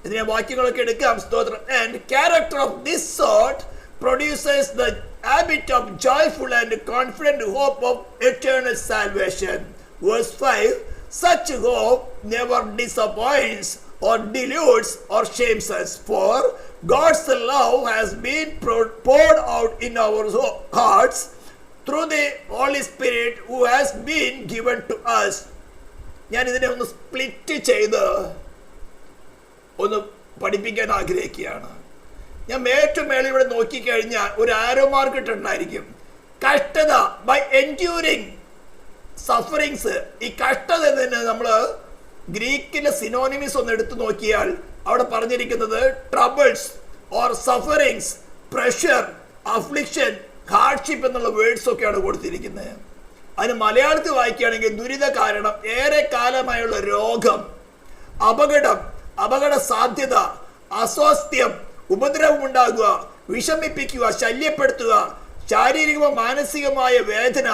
ഇതിനെ വാക്യങ്ങളൊക്കെ എടുക്കാം. സ്തോത്രം. And character of this sort produces the habit of joyful and confident hope of eternal salvation. Verse 5, such hope never disappoints or deludes or shames us, for God's love has been poured out in our hearts through the Holy Spirit who has been given to us. ഞാൻ ഇതിനെ ഒന്ന് split ചെയ്ത് ഒന്ന് പഠിപ്പിക്കാൻ ആഗ്രഹിക്കുകയാണ്. ഞാൻ ഏറ്റവും മേലെ ഇവിടെ നോക്കിക്കഴിഞ്ഞാൽ ഒരു ആരോ മാർക്ക് ഇട്ടുണ്ടായിരിക്കും. കഷ്ടത ബൈ എൻഡ്യൂറിങ് സഫറിങ്സ്. ഈ കഷ്ടത തന്നെ നമ്മൾ ഗ്രീക്കിലെ സിനോണിമിസ് ഒന്ന് എടുത്തു നോക്കിയാൽ അവിടെ പറഞ്ഞിരിക്കുന്നത് troubles or sufferings, pressure, affliction, hardship എന്നുള്ള വേർഡ്സ് ഒക്കെയാണ് കൊടുത്തിരിക്കുന്നത്. അതിന് മലയാളത്തിൽ വായിക്കുകയാണെങ്കിൽ ദുരിത കാരണം, ഏറെ കാലമായുള്ള രോഗം, അപകടം, അപകട സാധ്യത, അസ്വാസ്ഥ്യം, ഉപദ്രവം ഉണ്ടാകുക, വിഷമിപ്പിക്കുക, ശല്യപ്പെടുത്തുക, ശാരീരികവും മാനസികമായ വേദന,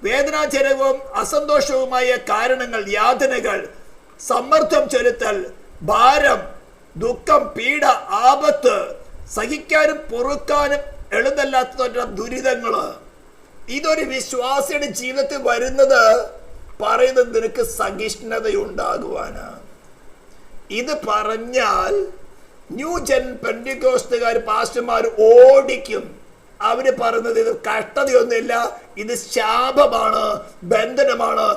വേദനാജനകവും അസന്തോഷവുമായ കാരണങ്ങൾ, യാതനകൾ, സമ്മർദ്ദം ചെലുത്തൽ, ഭാരം, ദുഃഖം, പീഡ, ആപത്ത്, സഹിക്കാനും പൊറുക്കാനും എളുതല്ലാത്ത ദുരിതങ്ങള്, ഇതൊരു വിശ്വാസിയുടെ ജീവിതത്തിൽ വരുന്നത് പറയുന്നത് നിനക്ക് സഹിഷ്ണുതയുണ്ടാകുവാനാ. ഇത് പറഞ്ഞാൽ ന്യൂജൻ പെന്തിക്കോസ്തുകാർ പാസ്റ്റർമാർ ഓടിക്കും. അവര് പറയുന്നത് ഇത് കഷ്ടതയൊന്നുമില്ല, ഇത് ശാപമാണ്, ബന്ധനമാണ്.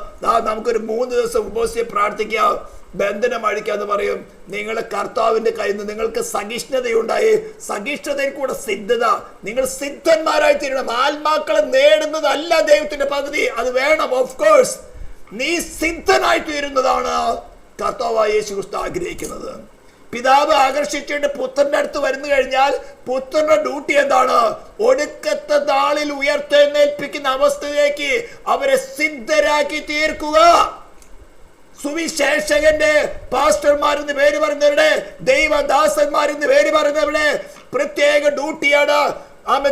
നമുക്കൊരു 3 ദിവസം ഉപവസിച്ച് പ്രാർത്ഥിക്കാം, ബന്ധനം അഴിക്കാന്ന് പറയും. നിങ്ങളെ കർത്താവിന്റെ കയ്യിൽ നിന്ന് നിങ്ങൾക്ക് സഹിഷ്ണുതയുണ്ടായി, സഹിഷ്ണുതയിൽ കൂടെ സിദ്ധത. നിങ്ങൾ സിദ്ധന്മാരായി തീരണം. ആത്മാക്കളെ നേടുന്നതല്ല ദൈവത്തിന്റെ പദ്ധതി, അത് വേണം, ഓഫ് കോഴ്സ്. നീ സിദ്ധനായി തീരുന്നതാണ് കർത്താവായ യേശു ക്രിസ്തു ആഗ്രഹിക്കുന്നത്. പിതാവ് ആകർഷിച്ചിട്ട് പുത്രന്റെ അടുത്ത് വരുന്നു കഴിഞ്ഞാൽ പുത്രന്റെ ഡ്യൂട്ടി എന്താണ്? ഒടുക്കത്തെ നാളിൽ ഉയർത്തെഴുന്നേൽപ്പിക്കുന്ന അവസ്ഥയിലേക്ക് അവരെ സിദ്ധരാക്കി തീർക്കുക. സുവിശേഷകന്റെ പാസ്റ്റർമാരെന്ന് പേര് പറയുന്നവരുടെ, ദൈവദാസന്മാരെന്ന് പേര് പറയുന്നവരുടെ പ്രത്യേക ഡ്യൂട്ടിയാണ്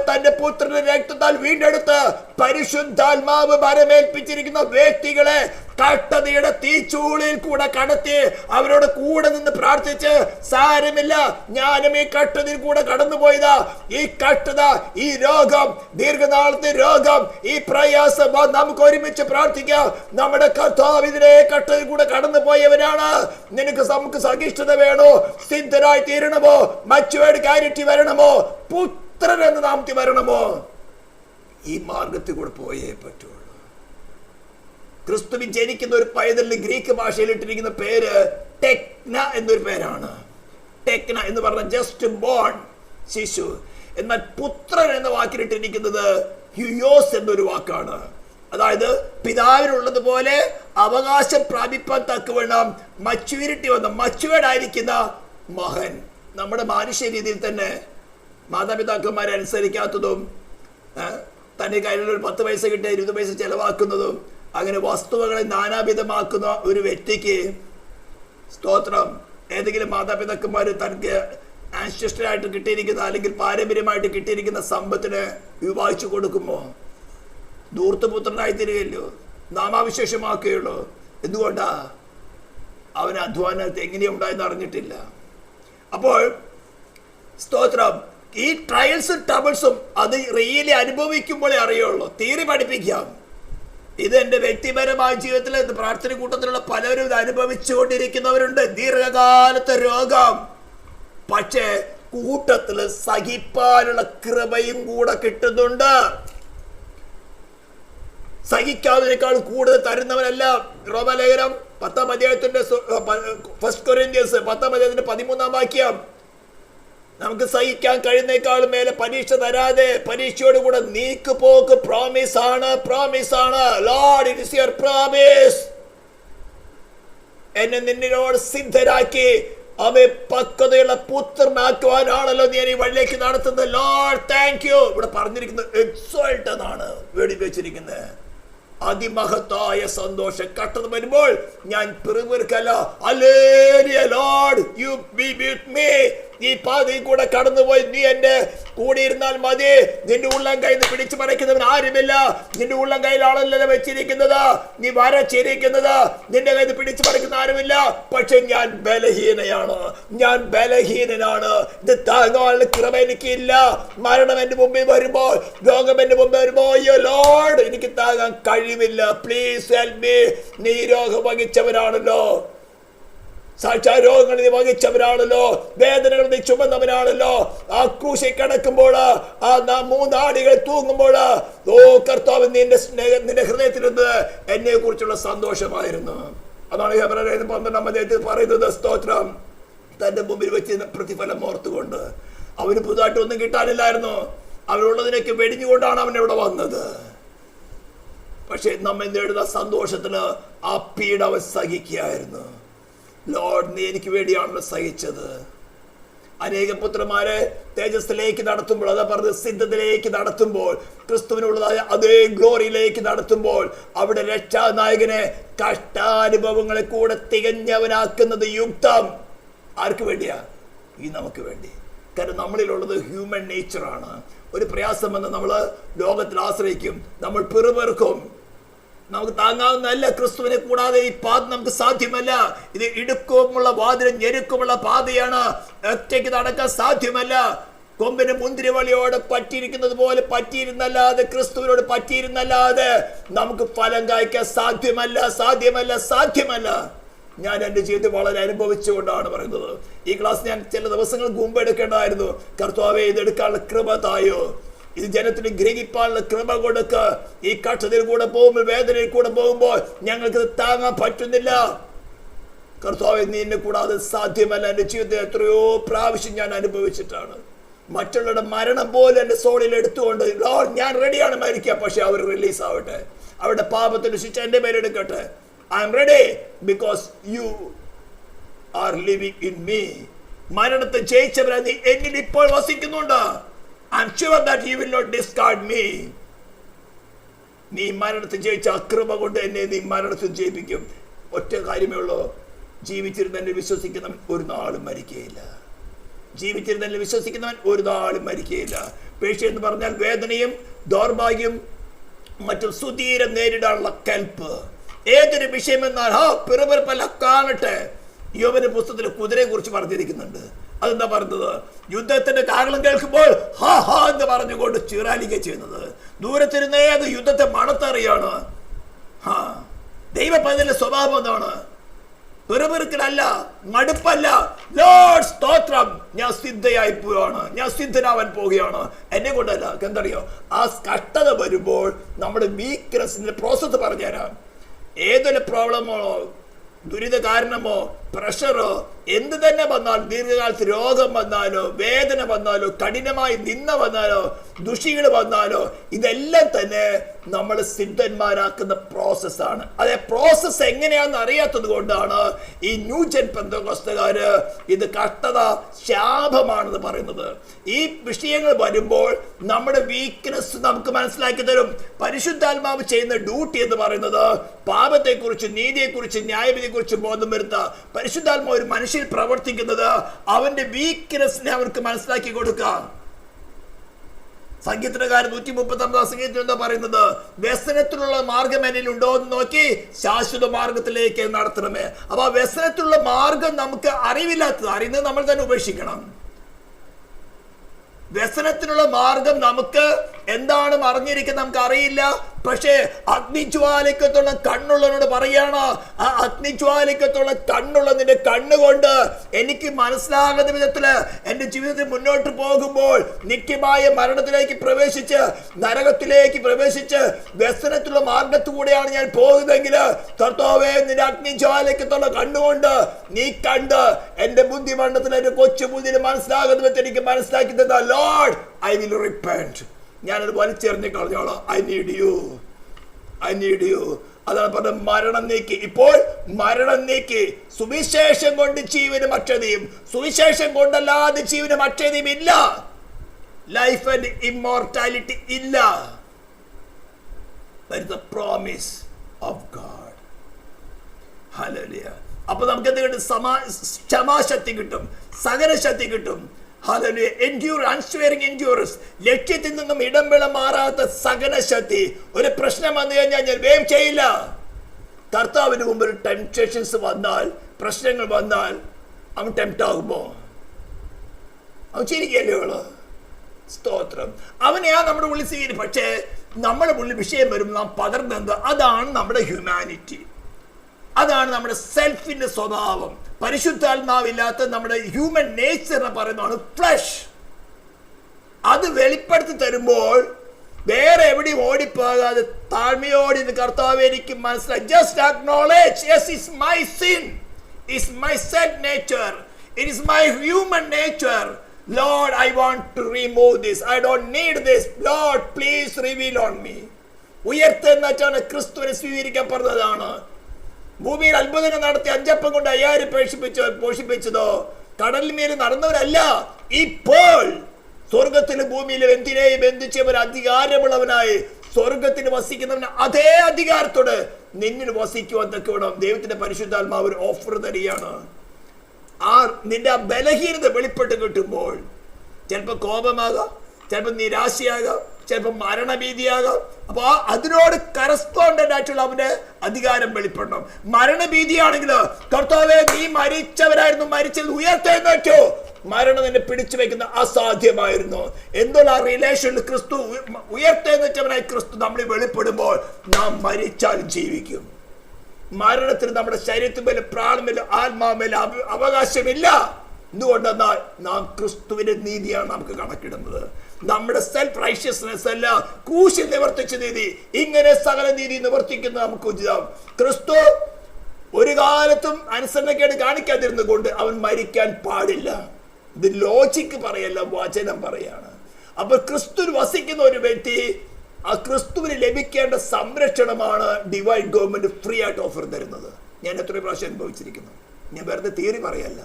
തന്റെ പുത്രന്റെ രക്തത്താൽ വീണ്ടെടുത്ത് പരിശുദ്ധാത്മാവ് ഭരമേൽപ്പിച്ചിരിക്കുന്ന വ്യക്തികളെ കഷ്ടതയുടെ തീച്ചൂളിൽ കൂടെ കടത്തി അവരോട് കൂടെ നിന്ന് പ്രാർത്ഥിച്ച്, സാരമില്ല, ഞാനും ഈ കഷ്ടതയിൽ കൂടെ കടന്നുപോയതാ, ഈ കഷ്ടത, ഈ രോഗം, ദീർഘനാളത്തെ രോഗം, ഈ പ്രയാസം, നമുക്ക് ഒരുമിച്ച് പ്രാർത്ഥിക്കാം. നമ്മുടെ കർത്താവ് ഇതിനെ കഷ്ടതയിൽ കൂടെ കടന്നു പോയവനാണ്. നമുക്ക് സഹിഷ്ണുത വേണോ? സിദ്ധരായി തീരണമോ? മച്ചുവേഡ് ക്യാരിറ്റി വരണമോ? പുത്രൻ എന്ന നാമത്തിൽ വരണമോ? ഈ മാർഗത്തിൽ കൂടെ പോയേ പറ്റുള്ളൂ. ക്രിസ്തുവിൽ ജനിക്കുന്ന ഒരു പൈതലിന് ഗ്രീക്ക് ഭാഷയിൽ ഇട്ടിരിക്കുന്ന പേര് ടെക്ന എന്നൊരു പേരാണ്. ടെക്ന എന്ന് പറഞ്ഞ ജസ്റ്റ് ബോൺ, ശിശു. എന്നാൽ പുത്രൻ എന്ന വാക്കിലിട്ടിരിക്കുന്നത് ഹ്യൂയോസ് എന്നൊരു വാക്കാണ്. അതായത് പിതാവിനുള്ളതുപോലെ അവകാശം പ്രാപിപ്പാൻ തക്കവണ്ണം മച്യൂരിറ്റി വന്ന, മച്യൂർഡ് ആയിരിക്കുന്ന മകൻ. നമ്മുടെ മാനുഷ്യ രീതിയിൽ തന്നെ മാതാപിതാക്കന്മാരെ അനുസരിക്കാത്തതും, തന്റെ കയ്യിലുള്ള ഒരു 10 പൈസ കിട്ടിയ 20 പൈസ ചെലവാക്കുന്നതും, അങ്ങനെ വസ്തുവകളെ നാനാവിധമാക്കുന്ന ഒരു വ്യക്തിക്ക്, സ്തോത്രം, ഏതെങ്കിലും മാതാപിതാക്കന്മാർ തനിക്ക് ആൻസിസ്റ്ററായിട്ട് കിട്ടിയിരിക്കുന്ന അല്ലെങ്കിൽ പാരമ്പര്യമായിട്ട് കിട്ടിയിരിക്കുന്ന സമ്പത്തിന് വിവാഹിച്ചു കൊടുക്കുമോ? ധൂർത്തപുത്രനായി തീരുകയല്ലോ, നാമാവിശേഷമാക്കുകയുള്ളൂ. എന്തുകൊണ്ടാ? അവന് അധ്വാനത്തെ എങ്ങനെയുണ്ടായെന്ന് അറിഞ്ഞിട്ടില്ല. അപ്പോൾ സ്തോത്രം, ഈ ട്രയൽസും ട്രബിൾസും അത് റിയലി അനുഭവിക്കുമ്പോഴേ അറിയുള്ളൂ. തിയറി പഠിപ്പിക്കാം. ഇത് എൻ്റെ വ്യക്തിപരമായ ജീവിതത്തിൽ പ്രാർത്ഥന കൂട്ടത്തിലുള്ള പലരും ഇത് അനുഭവിച്ചുകൊണ്ടിരിക്കുന്നവരുണ്ട്. ദീർഘകാലത്തെ രോഗം, പക്ഷേ കൂട്ടത്തിൽ സഹിപ്പാനുള്ള കൃപയും കൂടെ കിട്ടുന്നുണ്ട്. സഹിക്കാതിനേക്കാൾ കൂടുതൽ തരുന്നവനല്ല. റോമലേഖനം 10-ാം അധ്യായത്തിന്റെ 1 കൊരിന്ത്യൻസ് 10-ാം അധ്യായത്തിന്റെ 13-ാം വാക്യം, നമുക്ക് സഹിക്കാൻ കഴിയുന്നേക്കാളും മേലെ പരീക്ഷ തരാതെ പരീക്ഷയോടുകൂടെ നീക്കുപോക്ക് പ്രോമിസ് ആണ്, പ്രോമിസ് ആണ്. Lord, it is your promise. എന്നെ നിന്നോട് സിദ്ധരാക്കി അവയെ പക്വതയുള്ള പുത്രനാക്കുവാനാണല്ലോ നീ ഈ വഴിയിലേക്ക് നടത്തുന്നത്. Lord, thank you. ഇവിടെ പറഞ്ഞിരിക്കുന്നത് എക്സോൾട്ട് എന്നാണ് വേടി വെച്ചിരിക്കുന്നത്. അതിമഹത്തായ സന്തോഷം. കഷ്ടത വരുമ്പോൾ ഞാൻ പിറുപിറുക്കല്ല. Hallelujah, Lord you be with me. ഈ പാതയിൽ കൂടെ കടന്നുപോയി നീ എന്റെ കൂടെ ഇരുന്നാൽ മതി. നിന്റെ ഉള്ളം കയ്യിൽ നിന്ന് പിടിച്ചു മറിക്കുന്നവൻ ആരുമില്ല. നിന്റെ ഉള്ളം കയ്യിലാണല്ലോ വെച്ചിരിക്കുന്നത്, നീ വരച്ചിരിക്കുന്നത്. നിന്റെ കയ്യിൽ നിന്ന് പിടിച്ചു മറിക്കുന്ന ആരുമില്ല. പക്ഷെ ഞാൻ ബലഹീനയാണ്, ഞാൻ ബലഹീനനാണ്. ഇത് താങ്ങാനുള്ള കൃപ എനിക്കില്ല. മരണം എന്റെ മുമ്പിൽ വരുമ്പോൾ, രോഗം എന്റെ മുമ്പിൽ വരുമ്പോൾ, അയ്യോ ലോർഡ്, എനിക്ക് താങ്ങാൻ കഴിവില്ല. Please help me. നീ രോഗം വഹിച്ചവനാണല്ലോ, സാക്ഷാ രോഗങ്ങൾ നീ വഹിച്ചവനാണല്ലോ, വേദനകൾ നീ ചുമന്നവനാണല്ലോ. ആ ക്രൂശിൽ കിടക്കുമ്പോൾ, ആ 3 ആടികൾ തൂങ്ങുമ്പോൾ, ഓ കർത്താവ്, നിന്റെ ഹൃദയത്തിലിരുന്ന് എന്നെ കുറിച്ചുള്ള സന്തോഷമായിരുന്നു. അതാണ് ഹെബ്രായർ 12-ാം അധ്യായത്തിൽ പറയുന്നത്. സ്തോത്രം, തന്റെ മുമ്പിൽ വെച്ച് പ്രതിഫലം ഓർത്തുകൊണ്ട്. അവന് പുതുതായിട്ടൊന്നും കിട്ടാനില്ലായിരുന്നു. അവനുള്ളതിനൊക്കെ വെടിഞ്ഞുകൊണ്ടാണ് അവൻ ഇവിടെ വന്നത്. പക്ഷെ നമ്മെ നേടുന്ന സന്തോഷത്തിന് ആ പീഡ അവൻ സഹിക്കുകയായിരുന്നു. ലോർഡ്, നീ എനിക്ക് വേണ്ടിയാണല്ലോ സഹിച്ചത്. അനേക പുത്രന്മാരെ തേജസ്സിലേക്ക് നടത്തുമ്പോൾ, അതാ പറഞ്ഞത്, സിദ്ധതയിലേക്ക് നടത്തുമ്പോൾ, ക്രിസ്തുവിനുള്ളതായ അതേ ഗ്ലോറിയിലേക്ക് നടത്തുമ്പോൾ, അവിടെ രക്ഷാനായകനെ കഷ്ടാനുഭവങ്ങളെ കൂടെ തികഞ്ഞവനാക്കുന്നത് യുക്തം. ആർക്ക് വേണ്ടിയാ? ഈ നമുക്ക് വേണ്ടി. കാരണം നമ്മളിലുള്ളത് ഹ്യൂമൻ നേച്ചറാണ്. ഒരു പ്രയാസം വന്ന് നമ്മൾ ലോകത്തിൽ ആശ്രയിക്കും, നമ്മൾ പിറുപിറുക്കും. നമുക്ക് താങ്ങാവുന്നതല്ല. ക്രിസ്തുവിനെ കൂടാതെ ഈ പാത നമുക്ക് സാധ്യമല്ല. ഇത് ഇടുക്കമുള്ള വാതിലും ഞെരുക്കമുള്ള പാതയാണ്. ഒറ്റയ്ക്ക് നടക്കാൻ സാധ്യമല്ല. കൊമ്പിന് മുന്തിരിവള്ളിയോട് പറ്റിയിരിക്കുന്നത് പോലെ പറ്റിയിരുന്നല്ലാതെ, ക്രിസ്തുവിനോട് പറ്റിയിരുന്നല്ലാതെ നമുക്ക് ഫലം കായ്ക്കാൻ സാധ്യമല്ല. ഞാൻ എൻ്റെ ജീവിതം വളരെ അനുഭവിച്ചുകൊണ്ടാണ് പറയുന്നത്. ഈ ക്ലാസ് ഞാൻ ചില ദിവസങ്ങൾക്ക് മുമ്പ് എടുക്കേണ്ടതായിരുന്നു. കർത്താവേ, ഇതെടുക്കാനുള്ള കൃപ തായോ, ഇത് ജനത്തിന് ഗ്രഹിക്കാനുള്ള കൃപ കൊടുക്ക. ഈ കഷ്ടത്തിൽ കൂടെ പോകുമ്പോൾ, വേദനയിൽ കൂടെ പോകുമ്പോൾ ഞങ്ങൾക്ക് താങ്ങാൻ പറ്റുന്നില്ല. കർത്താവേ, നീ എന്നെ കൂടാതെ സാധ്യമല്ല. എൻ്റെ ജീവിതത്തിൽ എത്രയോ പ്രാവശ്യം ഞാൻ അനുഭവിച്ചിട്ടാണ്. മറ്റുള്ളവരുടെ മരണം പോലും എൻ്റെ സോളിൽ എടുത്തുകൊണ്ട് ഞാൻ റെഡിയാണ് മരിക്കുക, പക്ഷെ അവർ റിലീസ് ആവട്ടെ, അവരുടെ പാപത്തിന് ശിക്ഷ എൻ്റെ മേലെടുക്കട്ടെ. I am ready because you are living in me. മരണത്തെ ജയിച്ചവരാ നീ എന്നിൽ ഇപ്പോൾ വസിക്കുന്നുണ്ട്. I am sure that you will not discard me. നീ മരണത്തെ ജയിച്ച കൃപ കൊണ്ട് എന്നെ നീ മരണത്തിൽ ജയിപ്പിക്കും. ഒറ്റ കാര്യമേ ഉള്ളൂ, ജീവിച്ചിരുന്നെ വിശ്വസിക്കുന്നവൻ ഒരു നാളും മരിക്കുകയില്ല. പേശി എന്ന് പറഞ്ഞാൽ വേദനയും ദൗർഭാഗ്യം മറ്റും സുധീരം നേരിടാനുള്ള കൽപ്പ്. ഏതൊരു വിഷയമെന്നാൽ പിറുപിറുപ്പല്ല കാണട്ടെ. യോബിന്റെ പുസ്തകത്തിൽ കുതിരയെ കുറിച്ച് പറഞ്ഞിരിക്കുന്നുണ്ട്. അതെന്താ പറഞ്ഞത്? യുദ്ധത്തിന്റെ കാഹളം കേൾക്കുമ്പോൾ ഹാ ഹാ എന്ന് പറഞ്ഞുകൊണ്ട് ചീറാലിക ചെയ്യുന്നത്. ദൂരത്തിരുന്നേ അത് യുദ്ധത്തെ മണത്തറിയാണ്. ദൈവ പൈതലിന്റെ സ്വഭാവം എന്താണ്? പിറുപിറുക്കലല്ല, മടുപ്പല്ല. ലോർഡ് സ്തോത്രം, ഞാൻ സിദ്ധയായി പോവാണ്, ഞാൻ സിദ്ധനാവാൻ പോവുകയാണ്. എന്നെ കൊണ്ടല്ല. എന്തറിയോ, ആ കഷ്ടത വരുമ്പോൾ നമ്മുടെ വീക്ക്നെസിന്റെ പ്രോസസ് പറഞ്ഞുതരാം. ഏതൊരു പ്രോബ്ലമോ, ദുരിത കാരണമോ, പ്രഷറോ, എന്ത് തന്നെ വന്നാലും, ദീർഘകാലത്ത് രോഗം വന്നാലോ, വേദന വന്നാലോ, കഠിനമായി നിന്ന വന്നാലോ, ദുഷികൾ വന്നാലോ, ഇതെല്ലാം തന്നെ നമ്മൾ സിദ്ധന്മാരാക്കുന്ന പ്രോസസ്സാണ്. അതേ പ്രോസസ്സ് എങ്ങനെയാണെന്ന് അറിയാത്തത് കൊണ്ടാണ് ഈ ന്യൂജൻ പെന്തക്കോസ്തുകാര് ഇത് കഷ്ടത ശാപമാണെന്ന് പറയുന്നത്. ഈ വിഷയങ്ങൾ വരുമ്പോൾ നമ്മുടെ വീക്ക്നെസ് നമുക്ക് മനസ്സിലാക്കി തരും. പരിശുദ്ധാത്മാവ് ചെയ്യുന്ന ഡ്യൂട്ടി എന്ന് പറയുന്നത് പാപത്തെക്കുറിച്ച്, നീതിയെക്കുറിച്ച്, ന്യായവിധിയെക്കുറിച്ച് ബോധം വരുത്തുക. പരിശുദ്ധാത്മാവ് ഒരു മനുഷ്യൻ പ്രവർത്തിക്കുന്നത് അവന്റെ വീക്ക്നെസ്സിനെ അവർക്ക് മനസ്സിലാക്കി കൊടുക്കുക. സംഗീതകാരൻ 139 സംഗീതത്തിൽ എന്താ പറയുന്നത്? വ്യസനത്തിലുള്ള മാർഗം എന്നിൽ ഉണ്ടോ എന്ന് നോക്കി ശാശ്വത മാർഗത്തിലേക്ക് നടത്തണമേ. അപ്പൊ ആ വ്യസനത്തിലുള്ള മാർഗം നമുക്ക് അറിവില്ലാത്തത്, അറിയുന്നത് നമ്മൾ തന്നെ ഉപേക്ഷിക്കണം. വ്യസനത്തിനുള്ള മാർഗം നമുക്ക് എന്താണ് അറിഞ്ഞിരിക്കുന്നത് നമുക്ക് അറിയില്ല. പക്ഷേ അഗ്നിജ്വാലിക്കത്തുള്ള കണ്ണുള്ളവനോട് പറയാണ്, ആ അഗ്നിജ്വാലിക്കത്തുള്ള കണ്ണുള്ള നിന്റെ കണ്ണുകൊണ്ട് എനിക്ക് മനസ്സിലാകുന്ന വിധത്തില് എന്റെ ജീവിതത്തിൽ മുന്നോട്ട് പോകുമ്പോൾ നിത്യമായ മരണത്തിലേക്ക് പ്രവേശിച്ച്, നരകത്തിലേക്ക് പ്രവേശിച്ച്, വ്യസനത്തിലുള്ള മാർഗത്തിലൂടെയാണ് ഞാൻ പോകുന്നതെങ്കിൽ കർത്താവേ, നിന്റെ അഗ്നിജ്വാലിക്കത്തുള്ള കണ്ണുകൊണ്ട് നീ കണ്ട് എന്റെ ബുദ്ധിമണ്ഡലത്തിൽ എന്റെ കൊച്ചു ബുദ്ധിയിൽ മനസ്സിലാകുന്ന വിധത്തിൽ എനിക്ക് മനസ്സിലാക്കി തന്ന ലോർഡ്, ഐ വിൽ റിപ്പന്റ്. ഞാനത് വലിച്ചെറിഞ്ഞ് കളഞ്ഞോളാം. I need you. അതാണ് പറഞ്ഞത്, മരണം നീക്കി. ഇപ്പോൾ മരണം നീക്കി. സുവിശേഷം കൊണ്ട് ജീവനും അക്ഷതയും, സുവിശേഷം കൊണ്ടല്ലാതെ ജീവനും അക്ഷതയും ഇല്ല. ലൈഫ് ആൻഡ് ഇമ്മോർട്ടാലിറ്റി ഇല്ല. That is the promise of God. Hallelujah. അപ്പൊ നമുക്ക് എന്ത് കിട്ടും? ക്ഷമാശക്തി കിട്ടും, സഹനശക്തി കിട്ടും. Hallelujah. Unswearing endurance. ലക്ഷ്യത്തിൽ നിന്നും ഇടംപിള മാറാത്ത സഹനശക്തി. ഒരു പ്രശ്നം വന്നു കഴിഞ്ഞാൽ ഞാൻ വേഗം ചെയ്യില്ല. കർത്താവിന് മുമ്പ് ഒരു ടെംപ്റ്റേഷൻസ് വന്നാൽ, പ്രശ്നങ്ങൾ വന്നാൽ അവൻ ടെംപ്റ്റ് ആകുമ്പോ അവൻ ചിരിക്കല്ലേ ഉള്ളു? സ്തോത്രം. അവനെയാ നമ്മുടെ ഉള്ളിൽ സ്വീകരിക്കും. പക്ഷേ നമ്മുടെ ഉള്ളിൽ വിഷയം വരും, നാം പകർന്നത് അതാണ് നമ്മുടെ ഹ്യൂമാനിറ്റി, അതാണ് നമ്മുടെ സെൽഫിന്റെ സ്വഭാവം. പരിശുദ്ധാത്മാവില്ലാത്ത നമ്മുടെ ഹ്യൂമൻ നേച്ചർ പറയുന്നതാണ് ഫ്ലഷ്. അത് വെളിപ്പെടുത്തി തരുമ്പോൾ വേറെ എവിടെയും ഓടിപ്പോകാതെ താഴ്മയോടെ കർത്താവേ എനിക്ക് മനസ്സിലായി. Just acknowledge, yes, it's my sin, it's my self nature, it is my human nature. Lord, I want to remove this. I don't need this. Lord, please reveal on me. ഉയർത്തെന്നാണ് ക്രിസ്തുവിനെ സ്വീകരിക്കാൻ പറഞ്ഞതാണ്. ഭൂമിയിൽ അത്ഭുതങ്ങൾ നടത്തി 5 അപ്പം കൊണ്ട് 5000 പോഷിപ്പിച്ചതോ കടലിന്മേൽ നടന്നവരല്ല. ഇപ്പോൾ സ്വർഗത്തിലും ഭൂമിയിലും എന്തിനേയും ബന്ധിച്ചവർ അധികാരമുള്ളവനായി സ്വർഗത്തിന് വസിക്കുന്നവന് അതേ അധികാരത്തോട് നിന്നിൽ വസിക്കുവാൻ തക്കവണ്ണം ദൈവത്തിന്റെ പരിശുദ്ധാത്മാവ് ഒരു ഓഫർ തരികയാണ്. നിന്റെ ബലഹീനത വെളിപ്പെട്ട് കിട്ടുമ്പോൾ ചിലപ്പോൾ കോപമാകാം, ചിലപ്പോൾ നിരാശയാകാം, ചിലപ്പോൾ മരണഭീതിയാകാം. അപ്പൊ അതിനോട് കറസ്പോണ്ടന്റ് ആയിട്ടുള്ള അവന്റെ അധികാരം വെളിപ്പെടണം. മരണഭീതിയാണെങ്കിൽ കർത്താവേ നീ മരിച്ചവരായിരുന്നു, മരിച്ചത് ഉയർത്തെഴുന്നേറ്റോ, മരണം നിന്നെ പിടിച്ചു വെക്കുന്ന അസാധ്യമായിരുന്നു. എന്തുകൊണ്ട് ആ റിലേഷനിൽ ക്രിസ്തു ഉയർത്തെഴുന്നേറ്റവനായി ക്രിസ്തു നമ്മൾ വെളിപ്പെടുമ്പോൾ നാം മരിച്ചാലും ജീവിക്കും. മരണത്തിന് നമ്മുടെ ശരീരത്തിന്മേലും പ്രാണമേലും ആത്മാവിലും അവകാശമില്ല. എന്തുകൊണ്ടെന്നാൽ നാം ക്രിസ്തുവിന്റെ നീതിയാണ് നമുക്ക് കണക്കിടുന്നത്. നമ്മുടെ സെൽഫ് റൈഷ്യസ്നെസ് അല്ല, ക്രൂശിൽ നിവർത്തിച്ച നീതി. ഇങ്ങനെ സകല നീതി നിവർത്തിക്കുന്ന നമുക്ക് ഉചിതം. ക്രിസ്തു ഒരു കാലത്തും അനുസരണക്കേട് കാണിക്കാതിരുന്നത് കൊണ്ട് അവൻ മരിക്കാൻ പാടില്ല. ഇത് ലോജിക്ക് പറയല്ല, വചനം പറയാണ്. അപ്പൊ ക്രിസ്തു വസിക്കുന്ന ഒരു വ്യക്തി, ആ ക്രിസ്തുവിന് ലഭിക്കേണ്ട സംരക്ഷണമാണ് ഡിവൈൻ ഗവൺമെന്റ് ഫ്രീ ആയിട്ട് ഓഫർ തരുന്നത്. ഞാൻ എത്രയോ പ്രാവശ്യം അനുഭവിച്ചിരിക്കുന്നു. ഞാൻ വെറുതെ തിയറി പറയല്ല.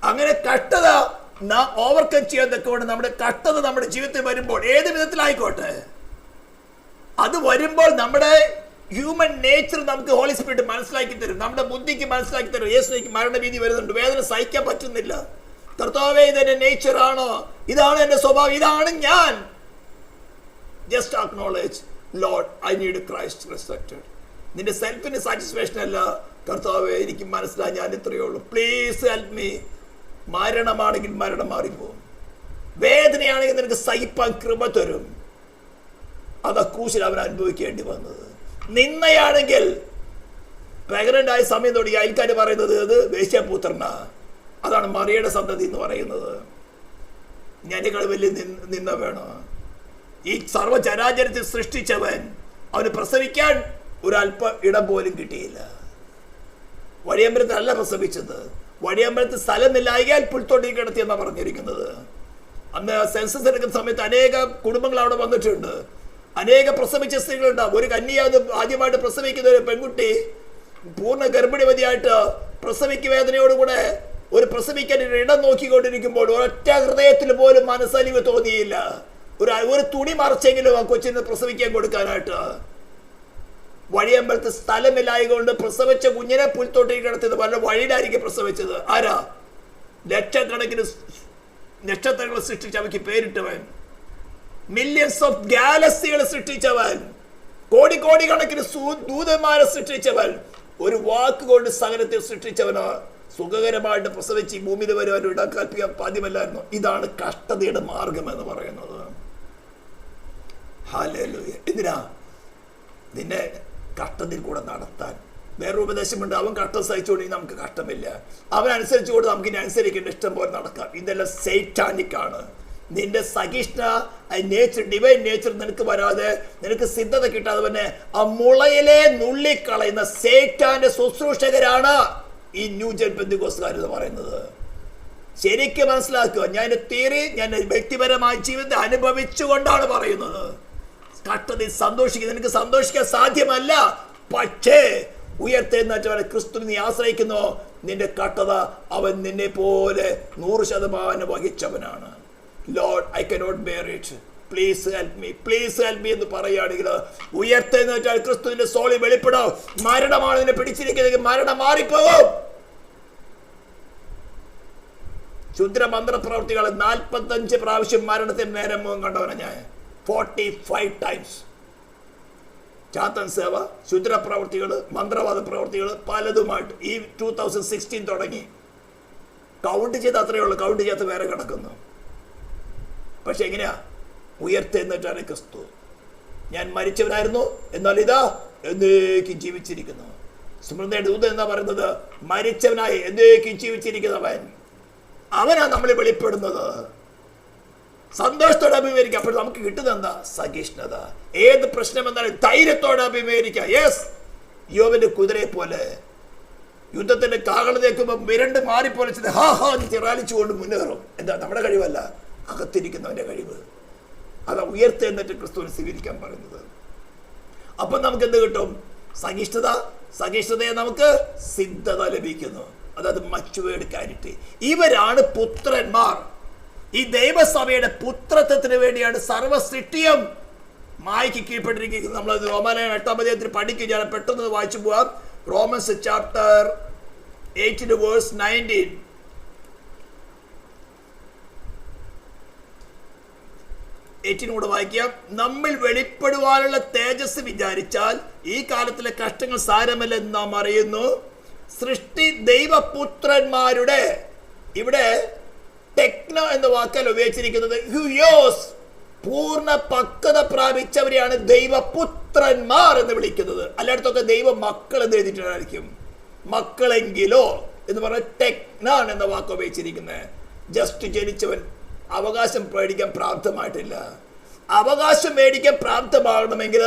അങ്ങനെ കഷ്ടത നാം ഓവർകം ചെയ്യാതൊക്കെ കൊണ്ട് നമ്മുടെ കഷ്ടത നമ്മുടെ ജീവിതത്തിൽ വരുമ്പോൾ, ഏത് വിധത്തിലായിക്കോട്ടെ, അത് വരുമ്പോൾ നമ്മുടെ ഹ്യൂമൻ നേച്ചർ നമുക്ക് ഹോളി സ്പിരിറ്റ് മനസ്സിലാക്കി തരും. നമ്മുടെ ബുദ്ധിക്ക് മനസ്സിലാക്കി തരും. യേശുവിന് മരണഭീതി വരുന്നുണ്ട്, വേദന സഹിക്കാൻ പറ്റുന്നില്ല. കർത്താവേ, ഇതെന്റെ നേച്ചറാണോ, ഇതാണ് എന്റെ സ്വഭാവം, ഇതാണ് ഞാൻ. Just acknowledge, Lord, I need Christ resurrected. നിന്റെ സെൽഫിന് സാറ്റിസ്ഫാക്ഷൻ അല്ല, കർത്താവേ എനിക്ക് മനസ്സിലായി, ഞാൻ ഇത്രയേ ഉള്ളൂ, പ്ലീസ് ഹെൽപ്പ് മീ. മരണമാണെങ്കിൽ മരണം മാറിപ്പോകും, വേദനയാണെങ്കിൽ നിനക്ക് സഹിപ്പാൻ കൃപ തരും. അതാ ക്രൂശിൽ അവൻ അനുഭവിക്കേണ്ടി വന്നത്. നിന്നയാണെങ്കിൽ പ്രഗ്നന്റ് ആയ സമയം തുടങ്ങി അയൽക്കാർ പറയുന്നത് അത് വേശ്യാപുത്രനാ, അതാണ് മറിയയുടെ സന്തതി എന്ന് പറയുന്നത്. ഞാനേക്കാൾ വലിയ നിന്ന വേണോ? ഈ സർവ്വചരാചരത്തിൽ സൃഷ്ടിച്ചവൻ, അവന് പ്രസവിക്കാൻ ഒരല്പ ഇടം പോലും കിട്ടിയില്ല. വഴിയമ്പലത്തിലല്ല പ്രസവിച്ചത്, വഴിയമ്പലത്തിൽ സ്ഥലമില്ലായാൽ പുൽത്തൊട്ടി കിടത്തി എന്നാണ് പറഞ്ഞിരിക്കുന്നത്. അന്ന് സെൻസസ് എടുക്കുന്ന സമയത്ത് അനേക കുടുംബങ്ങൾ അവിടെ വന്നിട്ടുണ്ട്. അനേക പ്രസവിച്ച സ്ത്രീകളുണ്ടാവും. ഒരു കന്യാത് ആദ്യമായിട്ട് പ്രസവിക്കുന്ന ഒരു പെൺകുട്ടി പൂർണ്ണ ഗർഭിണിവതിയായിട്ട് പ്രസവിക്ക് വേദനയോടുകൂടെ ഒരു പ്രസവിക്കാൻ ഇടം നോക്കിക്കൊണ്ടിരിക്കുമ്പോൾ ഒറ്റ ഹൃദയത്തിൽ പോലും മനസ്സലിവ് തോന്നിയില്ല. ഒരു തുണി മറച്ചെങ്കിലും ആ കൊച്ചിന് പ്രസവിക്കാൻ കൊടുക്കാനായിട്ട്. വഴിയമ്പലത്ത് സ്ഥലമില്ലായതുകൊണ്ട് പ്രസവിച്ച കുഞ്ഞിനെ പുൽത്തൊട്ടി കിടത്തിയത് വല്ല വഴിയിലായിരിക്കും പ്രസവിച്ചത്. ആരാ? ലക്ഷക്കണക്കിന് നക്ഷത്രങ്ങൾ സൃഷ്ടിച്ച് അവയ്ക്ക് പേരിട്ടവൻ, മില്യൺസ് ഓഫ് ഗാലക്സികളെ സൃഷ്ടിച്ചവൻ, കോടി കണക്കിന് ദൂതന്മാരെ സൃഷ്ടിച്ചവൻ, ഒരു വാക്കുകൊണ്ട് സകലത്തെ സൃഷ്ടിച്ചവനോ സുഖകരമായിട്ട് പ്രസവിച്ച് ഈ ഭൂമിയിൽ വരുവാൻ ഇടം കൽപ്പിക്കാൻ സാധ്യമല്ലായിരുന്നു. ഇതാണ് കഷ്ടതയുടെ മാർഗം എന്ന് പറയുന്നത്. ഹല്ലേലൂയ. എന്തിനാ? നിന്നെ കഷ്ടത്തിൽ കൂടെ നടത്താൻ. വേറൊരു ഉപദേശമുണ്ട്, അവൻ കഷ്ടം സഹിച്ചുകൊണ്ട് നമുക്ക് കഷ്ടമില്ല, അവനനുസരിച്ചുകൊണ്ട് നമുക്ക് ഇനി അനുസരിക്കേണ്ട ഇഷ്ടം പോലെ നടക്കാം. ഇതെല്ലാം സൈറ്റാനിക് ആണ്. നിന്റെ സഹിഷ്ണ നേച്ചർ, ഡിവൈൻ നേച്ചർ നിനക്ക് വരാതെ, നിനക്ക് സിദ്ധത കിട്ടാതെ തന്നെ ആ മുളയിലെ നുള്ളിക്കളയുന്ന സൈറ്റാന്റെ ശുശ്രൂഷകരാണ് ഈ ന്യൂജൻ പെന്തക്കോസ്തുകാർ എന്ന് പറയുന്നത്. ശരിക്കും മനസ്സിലാക്കുക. ഞാൻ തിയറി, ഞാൻ വ്യക്തിപരമായ ജീവിതത്തെ അനുഭവിച്ചുകൊണ്ടാണ് പറയുന്നത്. കഷ്ടതയിൽ സന്തോഷിക്കുക, നിനക്ക് സന്തോഷിക്കാൻ സാധ്യമല്ല. പക്ഷേ ഉയർത്തെഴുന്നേറ്റവനെ ക്രിസ്തു നീ ആശ്രയിക്കുന്നു, നിന്റെ കഷ്ടത അവൻ നിന്നെ പോലെ 100% വഹിച്ചവനാണ്. Lord, I cannot bear it, please help me, please help me എന്ന് പറയുകയാണെങ്കിൽ ഉയർത്തെഴുന്നേറ്റാൽ ക്രിസ്തുവിന്റെ സോളി വെളിപ്പെടാം. മരണമാണ് നിന്നെ പിടിച്ചിരിക്കുന്നതെങ്കിൽ മരണം മാറിപ്പോകും. ക്ഷുദ്ര മന്ത്രപ്രവർത്തികൾ 45 പ്രാവശ്യം മരണത്തിന് നേരം മുഖം കണ്ടവനാണ് ഞാൻ. 45 times. ചാത്തൻ സേവ, ക്ഷുദ്രപ്രവർത്തികൾ, മന്ത്രവാദ പ്രവർത്തികൾ പലതുമായിട്ട് ഈ 2016 തുടങ്ങി. കൗണ്ട് ചെയ്ത് അത്രയേ ഉള്ളൂ, കൗണ്ട് ചെയ്യാത്ത വേറെ കിടക്കുന്നു. പക്ഷെ എങ്ങനെയാ? ഉയർത്തെഴുന്നേറ്റാണ് ക്രിസ്തു. ഞാൻ മരിച്ചവനായിരുന്നു, എന്നാൽ ഇതാ എന്നേക്കും ജീവിച്ചിരിക്കുന്നു. സ്മൃതിയുടെ ദൂതൻ എന്നാ പറയുന്നത്, മരിച്ചവനായി എന്നേക്കും ജീവിച്ചിരിക്കുന്നവൻ. അവനാ നമ്മൾ വെളിപ്പെടുന്നത്. സന്തോഷത്തോടെ അഭിമുഖീകരിക്കുക. അപ്പോൾ നമുക്ക് കിട്ടുന്നത് എന്താ? സഹിഷ്ണുത. ഏത് പ്രശ്നം എന്നാലും ധൈര്യത്തോടെ അഭിമുഖീകരിക്കുക. യെസ്, യോബിന്റെ കുതിരയെ പോലെ യുദ്ധത്തിന്റെ കാകള തേക്കുമ്പോൾ മിരണ്ട് മാറിപ്പോലെ ഹാ ഹാ ചിറാലിച്ചുകൊണ്ട് മുന്നേറും. എന്താ? നമ്മുടെ കഴിവല്ല, അകത്തിരിക്കുന്നവന്റെ കഴിവ്. അതാ ഉയർത്തെഴുന്നേറ്റ് ക്രിസ്തുവിനെ സ്വീകരിക്കാൻ പറയുന്നത്. അപ്പം നമുക്ക് എന്ത് കിട്ടും? സഹിഷ്ണുത. സഹിഷ്ണുതയെ നമുക്ക് സിദ്ധത ലഭിക്കുന്നു. അതായത് മച്ചുവേർഡ് ക്യാരിറ്റി. ഇവരാണ് പുത്രന്മാർ. ഈ ദൈവസഭയുടെ പുത്രത്വത്തിന് വേണ്ടിയാണ് സർവ്വ സൃഷ്ടിയും മായ്ക്ക് കീഴ്പ്പെട്ടിരിക്കുന്നത്. നമ്മൾ റോമാലയം 8-ാം അധ്യായത്തിൽ പഠിക്കും. ഞാൻ പെട്ടെന്ന് വായിച്ചു പോവാം. Romance chapter 8 verse 19. കൂടെ വായിക്കാം. നമ്മൾ വെളിപ്പെടുവാനുള്ള തേജസ് വിചാരിച്ചാൽ ഈ കാലത്തിലെ കഷ്ടങ്ങൾ സാരമല്ലെന്ന് നാം അറിയുന്നു. സൃഷ്ടി ദൈവപുത്രന്മാരുടെ, ഇവിടെ ടെക്നോ എന്ന വാക്കാൽ ഉപയോഗിച്ചിരിക്കുന്നത് ഹുയോസ്, പൂർണ്ണ പക്വത പ്രാപിച്ചവരെയാണ് ദൈവപുത്രന്മാർ എന്ന് വിളിക്കുന്നത്. എല്ലായിടത്തൊക്കെ ദൈവ മക്കൾ എന്ന് എഴുതിയിട്ടായിരിക്കും. മക്കളെങ്കിലോ എന്ന് പറഞ്ഞ ടെക്നാൻ എന്ന വാക്ക് ഉപയോഗിച്ചിരിക്കുന്നത്. ജസ്റ്റ് ജനിച്ചവൻ അവകാശം മേടിക്കാൻ പ്രാപ്തമായിട്ടില്ല. അവകാശം മേടിക്കാൻ പ്രാപ്തമാകണമെങ്കിൽ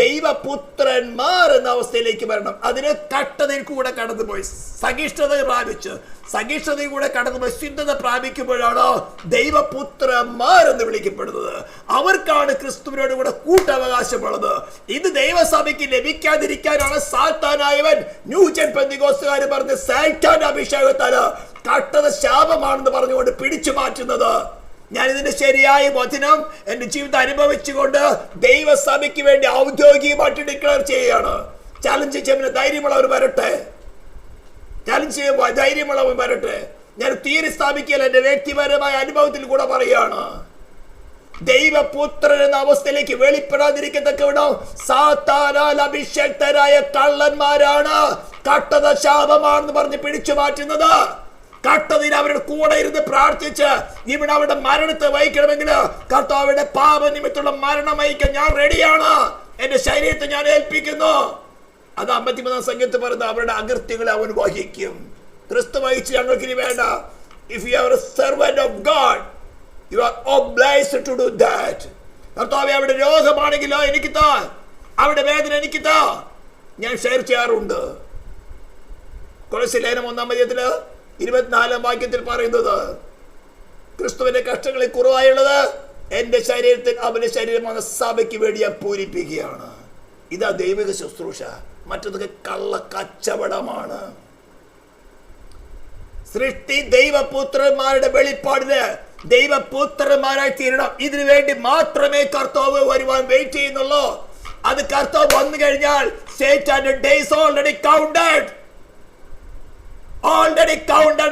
ദൈവപുത്രന്മാർ എന്ന അവസ്ഥയിലേക്ക് വരണം. അതിന് കട്ടതയിൽ കൂടെ കടന്നുപോയി സഹിഷ്ണുത പ്രാപിച്ച്, സഹിഷ്ണുതയിൽ കൂടെ കടന്നുപോയി സിദ്ധത പ്രാപിക്കുമ്പോഴാണ് ദൈവപുത്രന്മാർ എന്ന് വിളിക്കപ്പെടുന്നത്. അവർക്കാണ് ക്രിസ്തുവിനോട് കൂടെ കൂട്ടവകാശമുള്ളത്. ഇത് ദൈവസഭയ്ക്ക് ലഭിക്കാതിരിക്കാനാണ് സാത്താനായവൻ ന്യൂജൻ പെന്തിക്കോസ്തുകാർ പറഞ്ഞ് സാത്താൻ അഭിഷേകത്താല് കട്ടത ശാപമാണെന്ന് പറഞ്ഞുകൊണ്ട് പിടിച്ചു മാറ്റുന്നത്. ഞാൻ ഇതിന്റെ ശരിയായ വചനം എന്റെ ജീവിതം അനുഭവിച്ചുകൊണ്ട് ദൈവസഭയ്ക്ക് വേണ്ടി ഔദ്യോഗികമായിട്ട് ഡിക്ലെയർ ചെയ്യുകയാണ്. ചാലഞ്ച് ചെയ്യുന്ന ധൈര്യമുള്ളവർ വരട്ടെ, ചാലഞ്ച് ചെയ്യുമ്പോൾ ധൈര്യമുള്ളവർ വരട്ടെ. ഞാൻ തീരെ സ്ഥാപിക്കൽ എന്റെ വ്യക്തിപരമായ അനുഭവത്തിൽ കൂടെ പറയുകയാണ്. ദൈവപുത്രൻ എന്ന അവസ്ഥയിലേക്ക് വെളിപ്പെടാതിരിക്കത്തക്കവിധം സാത്താനാൽ അഭിഷേക്തരായ കള്ളന്മാരാണ് കട്ടത ശാപമാണെന്ന് പറഞ്ഞ് പിടിച്ചു മാറ്റുന്നത്. കട്ടതിൽ അവരുടെ കൂടെ ഇരുന്ന് പ്രാർത്ഥിച്ച് ഇവിടെ അവരുടെ മരണത്തെ വഹിക്കണമെങ്കിൽ കർത്താവിന്റെ പാപനിമിത്തമുള്ള മരണം വഹിക്കാൻ ഞാൻ റെഡിയാണ്, എന്റെ ശരീരത്തെ ഞാൻ ഏൽപ്പിക്കുന്നു. അത് 53 സംഖ്യത്തിൽ പറയുന്നത് അവരുടെ അകൃത്യങ്ങളെ അവൻ വഹിക്കും. ക്രിസ്തു വഹിച്ച് ഞങ്ങൾക്ക് ഇനി വേണ്ട. If you are a servant of God you are obliged to do that. കർത്താവേ, അവിടെ രോഗമാണെങ്കിലോ എനിക്ക് താ, അവിടെ വേദന എനിക്ക് താ. ഞാൻ ഷെയർ ചെയ്യാറുണ്ട്. കൊലോസ്യ ലേഖനം 1-ാം അധ്യായത്തില് 24-ാം വാക്യത്തിൽ പറയുന്നത്, ക്രിസ്തുവിന്റെ കഷ്ടങ്ങളിൽ കുറവായുള്ളത് എന്റെ ശരീരത്തിൽ അവന്റെ ശരീരമാണ് സഭയ്ക്ക് വേണ്ടി ഞാൻ പൂരിപ്പിക്കുകയാണ്. ഇതാ ദൈവിക ശുശ്രൂഷ. മറ്റൊക്കെ കള്ള കച്ചവടമാണ്. സൃഷ്ടി ദൈവപുത്രന്മാരുടെ വെളിപ്പാടിന് ദൈവപുത്രന്മാരായി തീരണം. ഇതിനു വേണ്ടി മാത്രമേ കർത്താവ് വരുവാൻ വെയിറ്റ് ചെയ്യുന്നുള്ളൂ. അത് കർത്താവ് വന്നു കഴിഞ്ഞാൽ സാത്താന്റെ ഡേയ്സ് ഓൾറെഡി കൗണ്ടഡ്.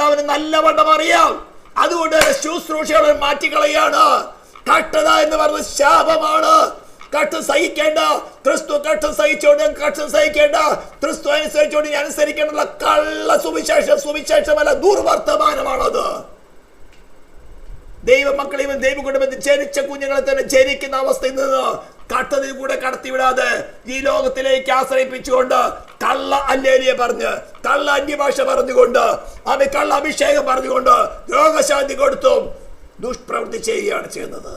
അവന് നല്ലവണ്ണം അറിയാം. അതുകൊണ്ട് ശുശ്രൂഷകളെ മാറ്റിക്കളയാണ്. കട്ടത എന്ന് പറയുന്നത് ശാപമാണ്. കഷ്ടം സഹിക്കേണ്ട ക്രിസ്തു കഷ്ടം സഹിച്ചോണ്ട് കഷ്ടം സഹിക്കേണ്ട ക്രിസ്തു അനുസരിച്ചോണ്ട് ഞാൻ അനുസരിക്കേണ്ട കള്ള സുവിശേഷമല്ല, ദുർവർത്തമാനമാണത്. ദൈവമക്കളെ ഇവൻ ദൈവകുടുംബത്തിൽ ജനിച്ച കുഞ്ഞുങ്ങളെ തന്നെ ജനിക്കുന്ന അവസ്ഥയിൽ നിന്ന് കട്ടതിൽ കൂടെ കടത്തിവിടാതെ ഈ ലോകത്തിലേക്ക് ആശ്രയിപ്പിച്ചുകൊണ്ട് കള്ള അല്ലേലിയ പറഞ്ഞ്, കള്ള അന്യഭാഷ പറഞ്ഞുകൊണ്ട്, അവൻ കള്ള അഭിഷേകം പറഞ്ഞുകൊണ്ട് രോഗശാന്തി കൊടുത്തും ദുഷ്പ്രവൃത്തി ചെയ്യുകയാണ് ചെയ്യുന്നത്.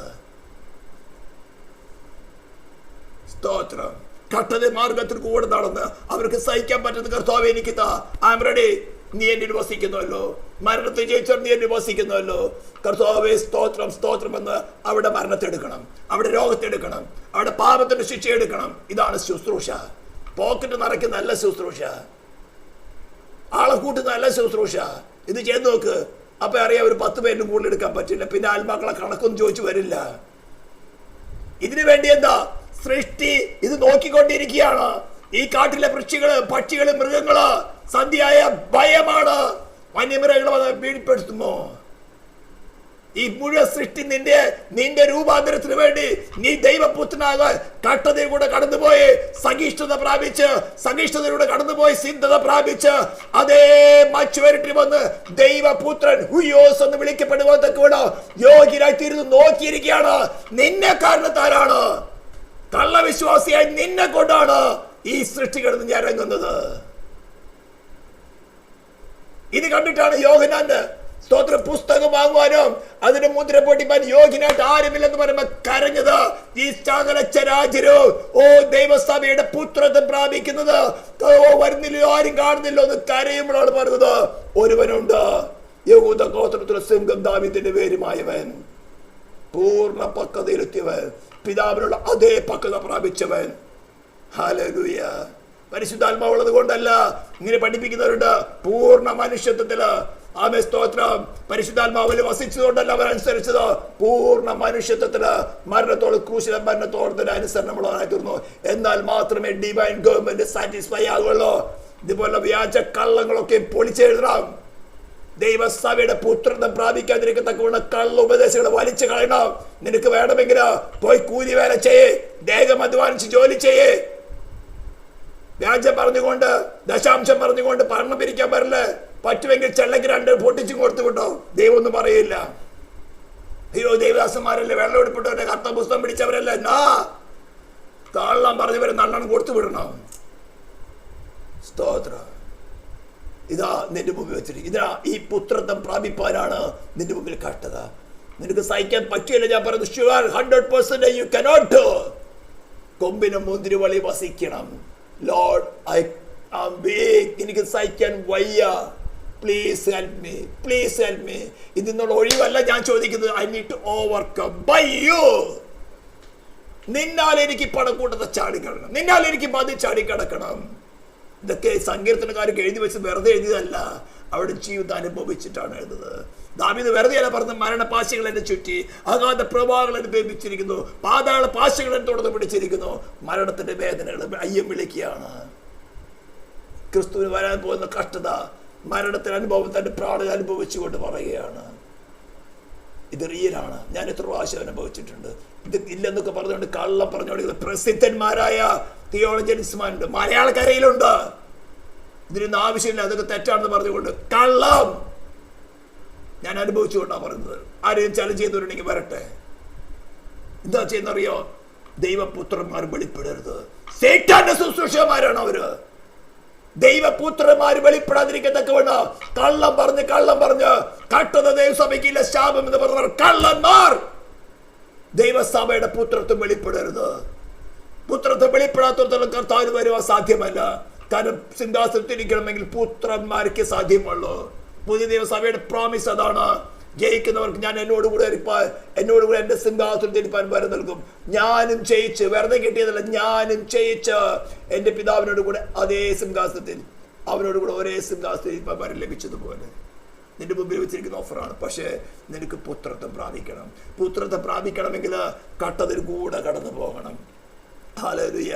സ്തോത്രം. കട്ടത മാർഗത്തിൽ കൂടെ നടന്ന് അവർക്ക് സഹിക്കാൻ പറ്റുന്ന കർത്താവേ എനിക്ക് താ, ഐ ആം റെഡി. നീ എന്നിൽ വസിക്കുന്നുവല്ലോ, മരണത്തെ ജയിച്ചാൽ നീ എന്നിൽ വസിക്കുന്നുവല്ലോ. കർത്താവേ സ്തോത്രം സ്തോത്രം എന്ന് അവിടെ മരണത്തെടുക്കണം, അവിടെ രോഗത്തെടുക്കണം, അവിടെ പാപത്തിന്റെ ശിക്ഷ എടുക്കണം. ഇതാണ് ശുശ്രൂഷ. പോക്കറ്റ് നിറയ്ക്കുന്ന നല്ല ശുശ്രൂഷ, ആളെ കൂട്ടുന്ന നല്ല ശുശ്രൂഷ. ഇത് ചെയ്ത് നോക്ക്. അപ്പൊ അറിയാം ഒരു 10 പേരിനും കൂടുതൽ എടുക്കാൻ പറ്റില്ല. പിന്നെ ആത്മാക്കളെ കണക്കൊന്നും ചോദിച്ചു വരില്ല. ഇതിനു വേണ്ടി എന്താ സൃഷ്ടി ഇത് നോക്കിക്കൊണ്ടിരിക്കുകയാണ്. ഈ കാട്ടിലെ പക്ഷികള് മൃഗങ്ങള് സന്ധ്യയായ ഭയമാണ്. വന്യമൃഗങ്ങൾ വന്ന് പീഡിപ്പെടുത്തുമോ? ഈ മുഴുവൻ സൃഷ്ടി നിന്റെ രൂപാന്തരത്തിന് വേണ്ടി നീ ദൈവപുത്രനാകാൻ കട്ടതയിൽ കൂടെ കടന്നുപോയി സഹിഷ്ണുതയിലൂടെ കടന്നുപോയി സിദ്ധത പ്രാപിച്ച് അതേ മച്ചുവരട്ടി വന്ന് ദൈവപുത്രൻ ഹുയോസ് എന്ന് വിളിക്കപ്പെടുവാൻ യോഗ്യരായി തീർന്ന് നോക്കിയിരിക്കുകയാണ്. നിന്നെ കാരണത്താലാണ്, കള്ളവിശ്വാസിയായി നിന്നെ കൊണ്ടാണ് ഈ സൃഷ്ടികളിൽ നിന്ന് ഇറങ്ങുന്നത്. ഇത് കണ്ടിട്ടാണ് യോഹന്നാന്റെ സ്തോത്ര പുസ്തകം വാങ്ങുവാനും അതിന്റെ മുദ്ര പൊട്ടിപ്പാൻ യോഗ്യനായിട്ട് ആരുമില്ലെന്ന് പറയുമ്പോൾ കരഞ്ഞത്. ഈ സകല ചരാചരവും ദൈവസഭയുടെ പുത്രത്വം പ്രാപിക്കുന്നത് വരുന്നില്ലയോ, ആരും കാണുന്നില്ലോ എന്ന് കരയുമ്പോഴാണ് പറഞ്ഞത്, ഒരുവനുണ്ട് യഹൂദ ഗോത്രത്തിലെ സിംഹം ദാവീദിന്റെ പേരുമായവൻ, പൂർണ്ണ പക്വതയിലെത്തിയവൻ, പിതാവിനുള്ള അതേ പക്വത പ്രാപിച്ചവൻ. ഹല്ലേലൂയ. പരിശുദ്ധാത്മാവുള്ളത് കൊണ്ടല്ല ഇങ്ങനെ പഠിപ്പിക്കുന്നവരുണ്ട്. പൂർണ്ണ മനുഷ്യത്വത്തില് ആമേൻ സ്തോത്രം. പരിശുദ്ധാത്മാവിൽ വസിച്ചതുകൊണ്ടല്ല അവരനുസരിച്ചത്, പൂർണ്ണ മനുഷ്യത്വത്തില് മരണത്തോട് ക്രൂശിലെ മരണത്തോട് തന്നെ അനുസരണമുള്ളതായി തീർന്നു. എന്നാൽ മാത്രമേ ഡിവൈൻ ഗവൺമെന്റ് സാറ്റിസ്ഫൈ ആകുള്ളൂ. ഇതുപോലെ വ്യാജ കള്ളങ്ങളൊക്കെ പൊളിച്ചെഴുതണം. ദൈവസഭയുടെ പുത്രത്വം പ്രാപിക്കാതിരിക്കത്തക്ക കള്ള ഉപദേശങ്ങൾ വലിച്ചു കളയണം. നിനക്ക് വേണമെങ്കിൽ പോയി കൂലി വേല ചെയ്യേ, ദേഹം അധ്വാനിച്ച് ജോലി ചെയ്യേ. വ്യാജം പറഞ്ഞുകൊണ്ട് ദശാംശം പറഞ്ഞുകൊണ്ട് പണം പിരിക്കാൻ പറ്റില്ല. പറ്റുമെങ്കിൽ ചെള്ളക്ക് 2 പൊട്ടിച്ചും കൊടുത്തു വിട്ടോ, ദൈവം ഒന്നും പറയില്ല. അയ്യോ ദൈവദാസന്മാരല്ലേ, വെള്ളം എടുപ്പിട്ടവരെ കർത്ത പുസ്തകം പിടിച്ചവരല്ലേ, കള്ളം പറഞ്ഞവരെ നല്ലോണം കൊടുത്തു വിടണം. സ്തോത്ര. ഇതാ നിന്റെ മുമ്പിൽ വെച്ചിരിക്കും. ഇതാ ഈ പുത്രത്വം പ്രാപിപ്പാനാണ് നിന്റെ മുമ്പിൽ കട്ടത. നിനക്ക് സഹിക്കാൻ പറ്റില്ല. ഞാൻ പറയുന്നത് ഷുവർ 100% യു കനോട്ട് ഡു. കൊമ്പിനും മുന്തിരിവള്ളി വസിക്കണം. ലോർഡ് ഐ ആം വീക്ക്, എനിക്ക് സഹിക്കാൻ വയ്യ, please help me, please help me. ഇതിന്നുള്ള ഒഴിവല്ല ഞാൻ ചോദിക്കുന്നത്. I need to overcome by you. നിന്നാൽ എനിക്ക് പടക്കൂട്ടത്തെ ചാടിക്കിടക്കണം, നിന്നാൽ എനിക്ക് മതി ചാടിക്കിടക്കണം. ഇതൊക്കെ സങ്കീർത്തനക്കാർക്ക് എഴുതി വെച്ച് വെറുതെ എഴുതിയതല്ല, അവിടെ ജീവിതം അനുഭവിച്ചിട്ടാണ് എഴുതുന്നത്. ദാവീദ് വെറുതെയല്ല പറഞ്ഞത്, മരണപാശകൾ എന്നെ ചുറ്റി, അഗാധ പ്രവാഹങ്ങൾ എന്നെ ബന്ധിച്ചിരിക്കുന്നു, പാതാള പാശകൾ എന്നെ തുടർന്ന് പിടിച്ചിരിക്കുന്നു. മരണത്തിന്റെ വേദനകൾ അയ്യം വിളിക്കുകയാണ്. ക്രിസ്തുവിന് വരാൻ പോകുന്ന കഷ്ടത, മരണത്തിന്റെ അനുഭവം തന്റെ പ്രാണൻ അനുഭവിച്ചുകൊണ്ട് പറയുകയാണ്, ഇത് റിയലാണ്, ഞാൻ എത്ര പ്രാവശ്യം അനുഭവിച്ചിട്ടുണ്ട്. ഇത് ഇല്ലെന്നൊക്കെ പറഞ്ഞുകൊണ്ട് കള്ളം പറഞ്ഞുകൊണ്ട് പ്രസിദ്ധന്മാരായ തിയോളജിയൻസ്മാരുണ്ട്, മലയാളക്കരയിലുണ്ട്. ഇതിനൊന്നും ആവശ്യമില്ല, അതൊക്കെ തെറ്റാണെന്ന് പറഞ്ഞുകൊണ്ട് കള്ളം ഞാൻ അനുഭവിച്ചുകൊണ്ടാണ് പറയുന്നത്. ആരെയും ചലഞ്ച് ചെയ്തവരുണ്ടെങ്കിൽ വരട്ടെ. എന്താ ചെയ്യുന്നറിയോ? ദൈവപുത്രന്മാർ വെളിപ്പെടരുത്. സേറ്റാന്റെ ശുശ്രൂഷമാരാണ് അവര്. ദൈവപുത്രന്മാർ വെളിപ്പെടാതിരിക്കത്തക്കവണ്ണം കള്ളം പറഞ്ഞ് കട്ടത ദൈവസഭയ്ക്കില്ല, ശാപം എന്ന് പറഞ്ഞവർ കള്ളന്മാർ. ദൈവസഭയുടെ പുത്രത്വം വെളിപ്പെടരുത്. പുത്രത്വം വെളിപ്പെടാത്തോളം കർത്താവിന് വരുവാൻ സാധ്യമല്ല. കാരണം സിംഹാസനത്തിരിക്കണമെങ്കിൽ പുത്രന്മാർക്ക് സാധ്യമുള്ളൂ. പുതിയ ദൈവസഭയുടെ പ്രോമിസ് അതാണ്. ജയിക്കുന്നവർക്ക് ഞാൻ എന്നോടുകൂടെ എൻ്റെ സിംഹാസനത്തിൽ ഇരിപ്പാൻ വരം നൽകും. ഞാനും ജയിച്ച്, വെറുതെ കിട്ടിയതല്ല, ഞാനും ജയിച്ച് എൻ്റെ പിതാവിനോട് കൂടെ അതേ സിംഹാസനത്തിൽ, അവനോട് കൂടെ ഒരേ സിംഹാസനത്തിൽ ഇരിപ്പാൻ വരം ലഭിച്ചതുപോലെ നിന്റെ മുമ്പിൽ വെച്ചിരിക്കുന്ന ഓഫറാണ്. പക്ഷേ നിനക്ക് പുത്രത്വം പ്രാപിക്കണം. പുത്രത്വം പ്രാപിക്കണമെങ്കിൽ കട്ടതിൽ കൂടെ കടന്നു പോകണം. ഹല്ലേലൂയ.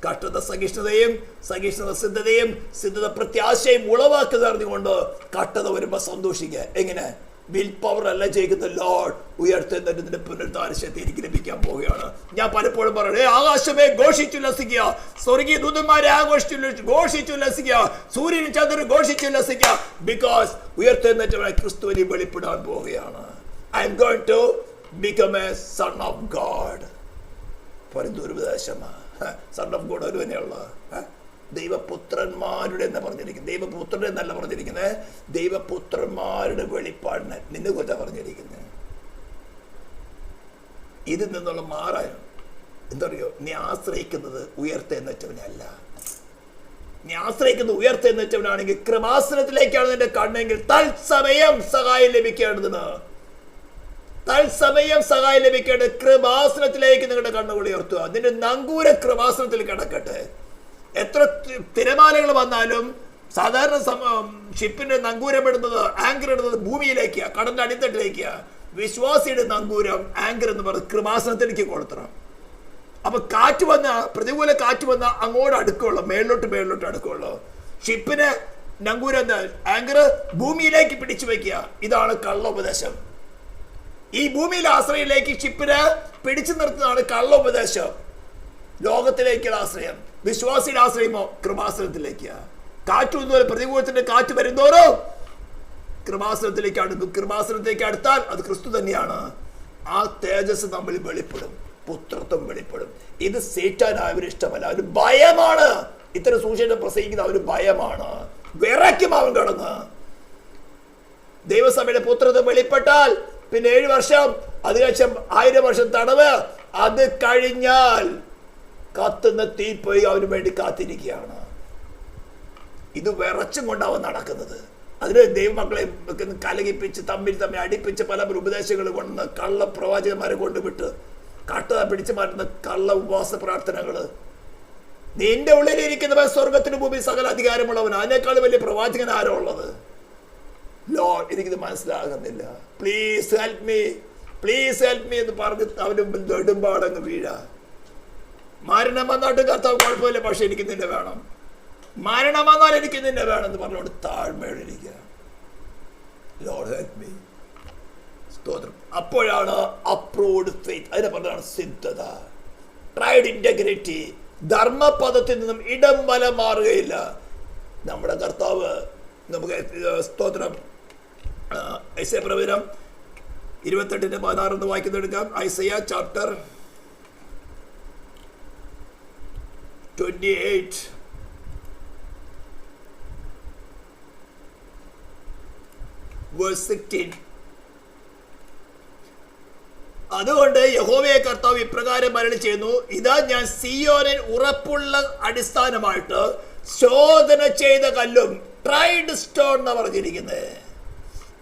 കഷ്ടത സഹിഷ്ണുതയും, സഹിഷ്ണുത സിദ്ധതയും, സിദ്ധത പ്രത്യാശയും ഉളവാക്കുക അറിഞ്ഞുകൊണ്ട് കഷ്ടത വരുമ്പോൾ സന്തോഷിക്കുക. എങ്ങനെ? വിൽ പവർ അല്ല ജയിക്കുന്ന, ലോർഡ് ഉയർത്തുന്നതിന്റെ പുനരുദ്ധാനശക്തി എനിക്ക് ലഭിക്കാൻ പോവുകയാണ്. ഞാൻ പലപ്പോഴും പറയണേ, ആകാശമേ ഘോഷിച്ചുല്ലസിക്കുക, സ്വർഗീയ ദൂതന്മാരെ ഘോഷിച്ചുല്ലസിക്കുക, സൂര്യനും ചന്ദ്രനും ഘോഷിച്ചുല്ലസിക്കുക. ബിക്കോസ് ഉയർത്തെഴുന്നേറ്റവനായ ക്രിസ്തുവിനെ വെളിപ്പെടാൻ പോവുകയാണ്. I am going to become a son of God. പരന്തൂരുപദേശമാണ് സൺ ഓഫ് ഗോഡ് ഒരു തന്നെയുള്ള ദൈവപുത്രന്മാരുടെ എന്ന് പറഞ്ഞിരിക്കുന്നത്. ദൈവപുത്രന്റെ എന്നല്ല പറഞ്ഞിരിക്കുന്നത്, ദൈവപുത്രന്മാരുടെ വെളിപ്പാടിനെ നിന്നെ കുറിച്ചാണ് പറഞ്ഞിരിക്കുന്നത്. ഇതിൽ നിന്നുള്ള മാറാൻ എന്തറിയോ? നീ ആശ്രയിക്കുന്നത് ഉയർത്തെഴുന്നേറ്റവനല്ല. നീ ആശ്രയിക്കുന്നത് ഉയർത്തെഴുന്നേറ്റവനാണെങ്കിൽ കൃപാസനത്തിലേക്കാണ് നിന്റെ കണ്ണെങ്കിൽ തത്സമയം സഹായം ലഭിക്കേണ്ടതിന്, തത്സമയം സഹായം ലഭിക്കേണ്ടത് കൃപാസനത്തിലേക്ക് നിങ്ങളുടെ കണ്ണുകൾ ഉയർത്തുക. നിന്റെ നങ്കൂര കൃപാസനത്തിൽ കിടക്കട്ടെ. എത്ര തിരമാലകൾ വന്നാലും സാധാരണ ഷിപ്പിന്റെ നങ്കൂരം ഇടുന്നത്, ആങ്കർ ഇടുന്നത് ഭൂമിയിലേക്കാണ്, കടലിന്റെ അടിത്തട്ടിലേക്കാ. വിശ്വാസിയുടെ നങ്കൂരം, ആങ്കർ എന്ന് പറയുന്നത് കൃപാസനത്തിലേക്ക് കൊടുത്തണം. അപ്പൊ കാറ്റ് വന്ന, പ്രതികൂല കാറ്റ് വന്ന അങ്ങോട്ട് അടുക്കുള്ളൂ, മേളിലോട്ട് അടുക്കുള്ളൂ. ഷിപ്പിന് നങ്കൂരം, ആങ്കർ ഭൂമിയിലേക്ക് പിടിച്ചു വെക്കുക. ഇതാണ് കള്ളോപദേശം. ഈ ഭൂമിയിലെ ആശ്രയിലേക്ക് ഷിപ്പിനെ പിടിച്ചു നിർത്തുന്നതാണ് കള്ളോപദേശം. ലോകത്തിലേക്കുള്ള ആശ്രയം. വിശ്വാസിയുടെ ആശ്രയമോ കൃപാസനത്തിലേക്ക്. കാറ്റ് വന്നപോലെ പ്രതികൂലത്തിന്റെ കാറ്റ് വരുന്നോരോ കൃപാസനത്തിലേക്ക് അടുക്കും. കൃപാസനത്തിലേക്ക് അടുത്താൽ അത് ക്രിസ്തു തന്നെയാണ്. ആ തേജസ് നമ്മൾ വെളിപ്പെടും, പുത്രത്വം വെളിപ്പെടും. ഇത് സേറ്റാനായവന് ഇഷ്ടമല്ല, അവന് ഭയമാണ്. ഇത്തരം സൂചന പ്രസംഗിക്കുന്ന അവന് ഭയമാണ്. വിറയ്ക്കും അവൻ കടന്ന്. ദൈവസഭയുടെ പുത്രത്വം വെളിപ്പെട്ടാൽ പിന്നെ 7 വർഷം, അതിനുശേഷം 1000 വർഷം തടവ്. അത് കഴിഞ്ഞാൽ കത്തുന്ന തീപ്പൊയ്ക അവന് വേണ്ടി കാത്തിരിക്കുകയാണ്. ഇത് വിറച്ചും കൊണ്ടാവും നടക്കുന്നത്. അതിന് ദൈവമക്കളെ കലകിപ്പിച്ച് തമ്മിൽ അടിപ്പിച്ച് പല ഉപദേശങ്ങൾ കൊണ്ടുവന്ന് കള്ള പ്രവാചകന്മാരെ കൊണ്ടുവിട്ട് കട്ടത പിടിച്ചു മാറ്റുന്ന കള്ള ഉപവാസ പ്രാർത്ഥനകള്. നിന്റെ ഉള്ളിലിരിക്കുന്നവൻ സ്വർഗത്തിന് മുമ്പിൽ സകല അധികാരമുള്ളവൻ. അതിനേക്കാൾ വലിയ പ്രവാചകൻ ആരോ ഉള്ളത്? ലോർഡ്, എനിക്കിത് മനസ്സിലാകുന്നില്ല, please help me, please help me എന്ന് പറഞ്ഞ് അവന് നെടുമ്പാടങ്ങ് വീഴാ. മരണം വന്നാട്ട് കർത്താവ് കുഴപ്പമില്ല, പക്ഷെ എനിക്ക് നിന്നെ വേണം. മരണം വന്നാൽ എനിക്ക് നിന്നെ വേണം എന്ന് പറഞ്ഞുകൊണ്ട് താഴ്മയിലിരിക്കുക. Lord help me. സ്തോത്രം. അപ്പോഴാണ് അപ്രൂവ്ഡ് ഫെയ്ത്ത്. അതിനെ പറഞ്ഞാണ് സിദ്ധത, ട്രൈഡ് ഇന്റഗ്രിറ്റി. ധർമ്മപദത്തിൽ നിന്നും ഇടം വലം മാറുകയില്ല. നമ്മുടെ കർത്താവ് നമുക്ക് സ്തോത്രം ഐസയ പ്രവചനം 28:16 വായിക്കുന്നെടുക്കാം. Isaiah chapter 28 verse 16. അതുകൊണ്ട് യഹോവയെ കർത്താവ് ഇപ്രകാരം അരുളി ചെയ്യുന്നു, ഇതാ ഞാൻ സിയോനിൽ ഉറപ്പുള്ള അടിസ്ഥാനമായിട്ട് ശോധന ചെയ്ത കല്ലും, ട്രൈഡ് സ്റ്റോൺ എന്ന് പറഞ്ഞിരിക്കുന്നത്.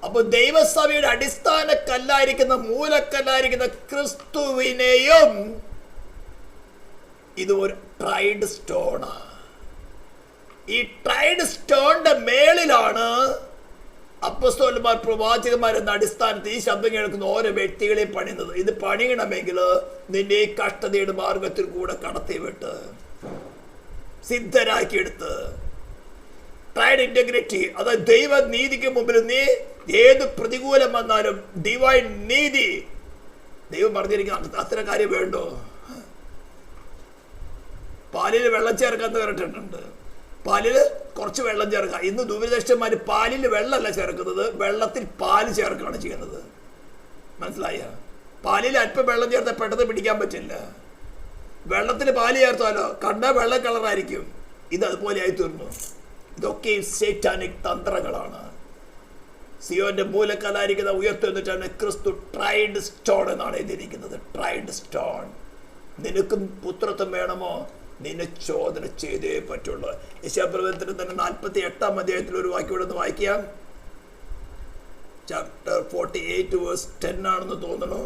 അപ്പൊ ദൈവസഭയുടെ അടിസ്ഥാന കല്ലായിരിക്കുന്ന, മൂലക്കല്ലായിരിക്കുന്ന ക്രിസ്തുവിനെയും ഇത് ഒരു ട്രൈഡ് സ്റ്റോണ്. ഈ ട്രൈഡ് സ്റ്റോണിന്റെ മേളിലാണ് അപ്പോസ്തലന്മാർ, പ്രവാചകന്മാർ എന്ന അടിസ്ഥാനത്തിൽ ഈ ശബ്ദം കേൾക്കുന്ന ഓരോ വ്യക്തികളെയും പണിയുന്നത്. ഇത് പണിയണമെങ്കിൽ നിന്നെ ഈ കഷ്ടതയുടെ മാർഗത്തിൽ കൂടെ കടത്തിവിട്ട് സിദ്ധരാക്കിയെടുത്ത് ട്രൈഡ് ഇന്റഗ്രിറ്റി, അതായത് ദൈവ നീതിക്ക് മുമ്പിൽ നീ ഏത് പ്രതികൂലം വന്നാലും ഡിവൈൻ നീതി, ദൈവം പറഞ്ഞിരിക്കുന്ന അത്തരം കാര്യം വേണ്ടോ? പാലിൽ വെള്ളം ചേർക്കാന്ന് പറഞ്ഞിട്ടുണ്ട്. പാലിൽ കുറച്ച് വെള്ളം ചേർക്കുക. ഇന്ന് ദൂരദർശന്മാർ പാലിൽ വെള്ളമല്ല ചേർക്കുന്നത്, വെള്ളത്തിൽ പാല് ചേർക്കുകയാണ് ചെയ്യുന്നത്. മനസ്സിലായ? പാലിൽ അല്പം വെള്ളം ചേർത്താൽ പെട്ടെന്ന് പിടിക്കാൻ പറ്റില്ല. വെള്ളത്തിൽ പാല് ചേർത്താലോ കണ്ടാൽ വെള്ള കളറായിരിക്കും. ഇത് അതുപോലെ ആയി തീർന്നു. ഇതൊക്കെ സേറ്റാനിക് തന്ത്രങ്ങളാണ്. സിയോന്റെ മൂലക്കലായിരിക്കുന്ന ഉയർത്തുന്നിട്ടാണ് ക്രിസ്തു ട്രൈഡ് സ്റ്റോൺ എന്നാണ് എഴുതിയിരിക്കുന്നത്. Tried stone. നിനക്കും പുത്രത്വം വേണമോ? നിന്നെ ചോദന ചെയ്തേ പറ്റുള്ളൂ. യെശയ്യാപ്രവചനത്തിൽ തന്നെ 48-ാം അധ്യായത്തിൽ ഒരു വാക്യം ഇവിടെ നിന്ന് വായിക്കാം. ചാപ്റ്റർ 48 verse 10 ആണെന്ന് തോന്നുന്നു.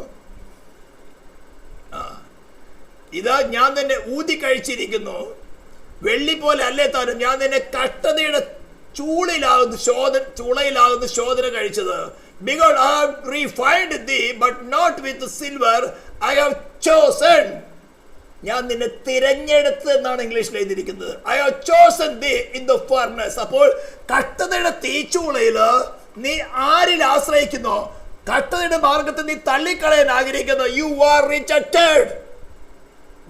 ഇതാ ഞാൻ നിന്നെ ഊതി കഴിച്ചിരിക്കുന്നു, വെള്ളി പോലെ അല്ലേ താനും ഞാൻ നിന്നെ കഷ്ടതയുടെ ചൂളയിലാകുന്ന ശോധന കഴിച്ചത്. Because I have refined thee, but not with silver, I have chosen. ഞാൻ നിന്നെ തിരഞ്ഞെടുത്ത് എന്നാണ് ഇംഗ്ലീഷിൽ എഴുതിയിരിക്കുന്നത്. I have chosen thee in the furnace. അപ്പോൾ കഷ്ടതയുടെ തീച്ചൂളയില് നീ ആരിൽ ആശ്രയിക്കുന്നോ, കഷ്ടതയുടെ മാർഗത്തിൽ നീ തള്ളിക്കളയാൻ ആഗ്രഹിക്കുന്നു, you are rejected.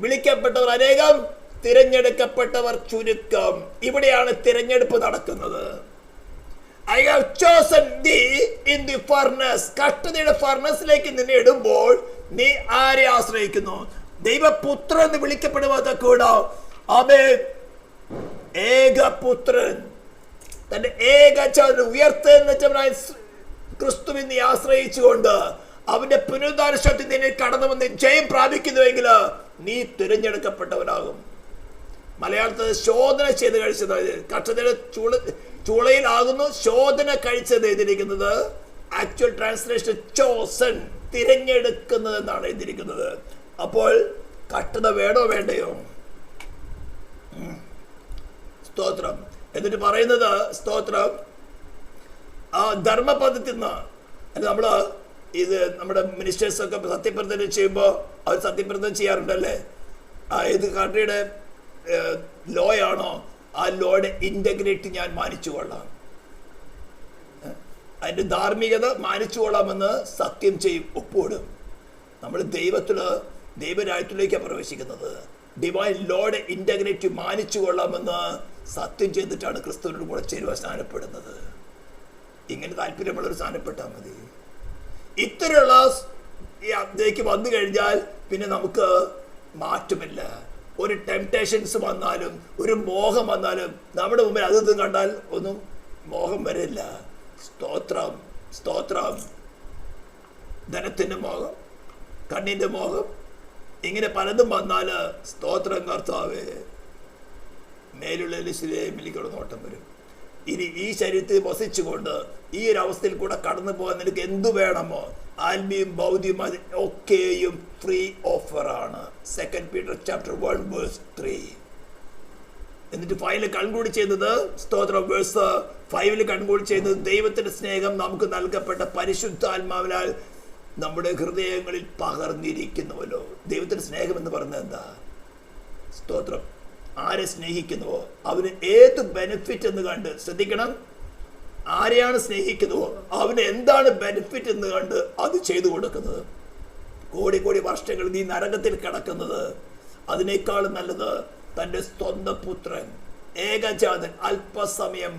വിളിക്കപ്പെട്ടവർ അനേകം, തിരഞ്ഞെടുക്കപ്പെട്ടവർ ചുരുക്കം. ഇവിടെയാണ് തിരഞ്ഞെടുപ്പ് നടക്കുന്നത്. I have chosen thee in the furnace. കഷ്ടതയുടെ ഫർണസിലേക്ക് നിന്നെ ഇടുമ്പോൾ നീ ആരെ ആശ്രയിക്കുന്നു? ദൈവപുത്രൻ എന്ന് വിളിക്കപ്പെടുവാത്ത കൂടാ. ആമേൻ. ഏകപുത്രൻ, തന്റെ ഏകജാതനെ ഉയർത്തെഴുന്നേറ്റവനായ ക്രിസ്തുവിനെ നീ ആശ്രയിച്ചുകൊണ്ട് അവന്റെ പുനരുദ്ധാന ശക്തി നിന്നെ കടന്നു വന്ന് ജയം പ്രാപിക്കുന്നുവെങ്കിൽ നീ തിരഞ്ഞെടുക്കപ്പെട്ടവനാകും. മലയാളത്തിൽ ശോധന ചെയ്ത് കഴിച്ചത്, കഷ്ടതയുടെ ചൂളയിലാകുന്നു ശോധന കഴിച്ചത് എഴുതിയിരിക്കുന്നത്. ആക്ച്വൽ ട്രാൻസ്ലേഷൻ ചോസൺ, തിരഞ്ഞെടുക്കുന്നത് എന്നാണ് എഴുതിയിരിക്കുന്നത്. അപ്പോൾ കഷ്ടത വേണോ വേണ്ടയോ? സ്തോത്രം. എന്നിട്ട് പറയുന്നത് സ്തോത്രം, ആ ധർമ്മപദത്തിൽ നിന്ന് നമ്മള് ഇത് നമ്മുടെ മിനിസ്റ്റേഴ്സൊക്കെ സത്യപ്രതിജ്ഞ ചെയ്യുമ്പോൾ അവർ സത്യപ്രതിജ്ഞ ചെയ്യാറുണ്ടല്ലേ, ഏത് കൺട്രിയുടെ ലോ ആണോ ആ ലോയുടെ ഇന്റഗ്രിറ്റി ഞാൻ മാനിച്ചു കൊള്ളാം, അതിന്റെ ധാർമ്മികത മാനിച്ചു കൊള്ളാമെന്ന് സത്യം ചെയ്യും, ഒപ്പിടും. നമ്മൾ ദൈവരാജ്യത്തിലേക്കാണ് പ്രവേശിക്കുന്നത്. ഡിവൈൻ ലോയുടെ ഇന്റഗ്രിറ്റി മാനിച്ചു കൊള്ളാമെന്ന് സത്യം ചെയ്തിട്ടാണ് ക്രിസ്തുവിനോട് കൂടെ ചേരുവാൻ സ്നാനപ്പെടുന്നത്. ഇങ്ങനെ താല്പര്യമുള്ളൊരു സ്നാനപ്പെട്ടാൽ മതി. ഇത്തരമുള്ള ഇതിലേക്ക് വന്നു കഴിഞ്ഞാൽ പിന്നെ നമുക്ക് മാറ്റമില്ല. ഒരു ടെംപ്ടേഷൻസ് വന്നാലും ഒരു മോഹം വന്നാലും നമ്മുടെ മുമ്പിൽ അതൊന്നും കണ്ടാൽ ഒന്നും മോഹം വരില്ല. സ്തോത്രം, സ്തോത്രം. ധനത്തിൻ്റെ മോഹം, കണ്ണിൻ്റെ മോഹം, ഇങ്ങനെ പലതും വന്നാൽ സ്തോത്രം കർത്താവേ, മേലുള്ള ലിസ്റ്റിലേമിലേക്കുള്ള നോട്ടം വരും. ഇനി ഈ ശരീരത്തിൽ വസിച്ചുകൊണ്ട് ഈ ഒരു അവസ്ഥയിൽ കൂടെ കടന്നു പോകാൻ നിനക്ക് എന്തു വേണമോ ആത്മീയം ഭൗതികം ഒക്കെയും ഫ്രീ ഓഫറാണ്. 2 Peter chapter 1 verse 3. എന്നിട്ട് 5 കൺക്ലൂഡ് ചെയ്യുന്നത് സ്തോത്രം വേഴ്സ് 5 കൺക്ലൂഡ് ചെയ്യുന്നത് ദൈവത്തിന്റെ സ്നേഹം നമുക്ക് നൽകപ്പെട്ട പരിശുദ്ധാത്മാവിനാൽ നമ്മുടെ ഹൃദയങ്ങളിൽ പകർന്നിരിക്കുന്നുവല്ലോ. ദൈവത്തിന്റെ സ്നേഹം എന്ന് പറഞ്ഞത് എന്താ? സ്തോത്രം. ആരെ സ്നേഹിക്കുന്നുവോ അവന് ഏത് ബെനിഫിറ്റ് എന്ന് കണ്ട് ശ്രദ്ധിക്കണം. ആരെയാണ് സ്നേഹിക്കുന്നുവോ അവന് എന്താണ് ബെനിഫിറ്റ് എന്ന് കണ്ട് അത് ചെയ്തു കൊടുക്കുന്നത്. കോടി വർഷങ്ങൾ നീ നരകത്തിൽ കിടക്കുന്നത് അതിനേക്കാളും നല്ലത് തൻ്റെ സ്വന്തം പുത്രൻ ഏകജാതൻ അല്പസമയം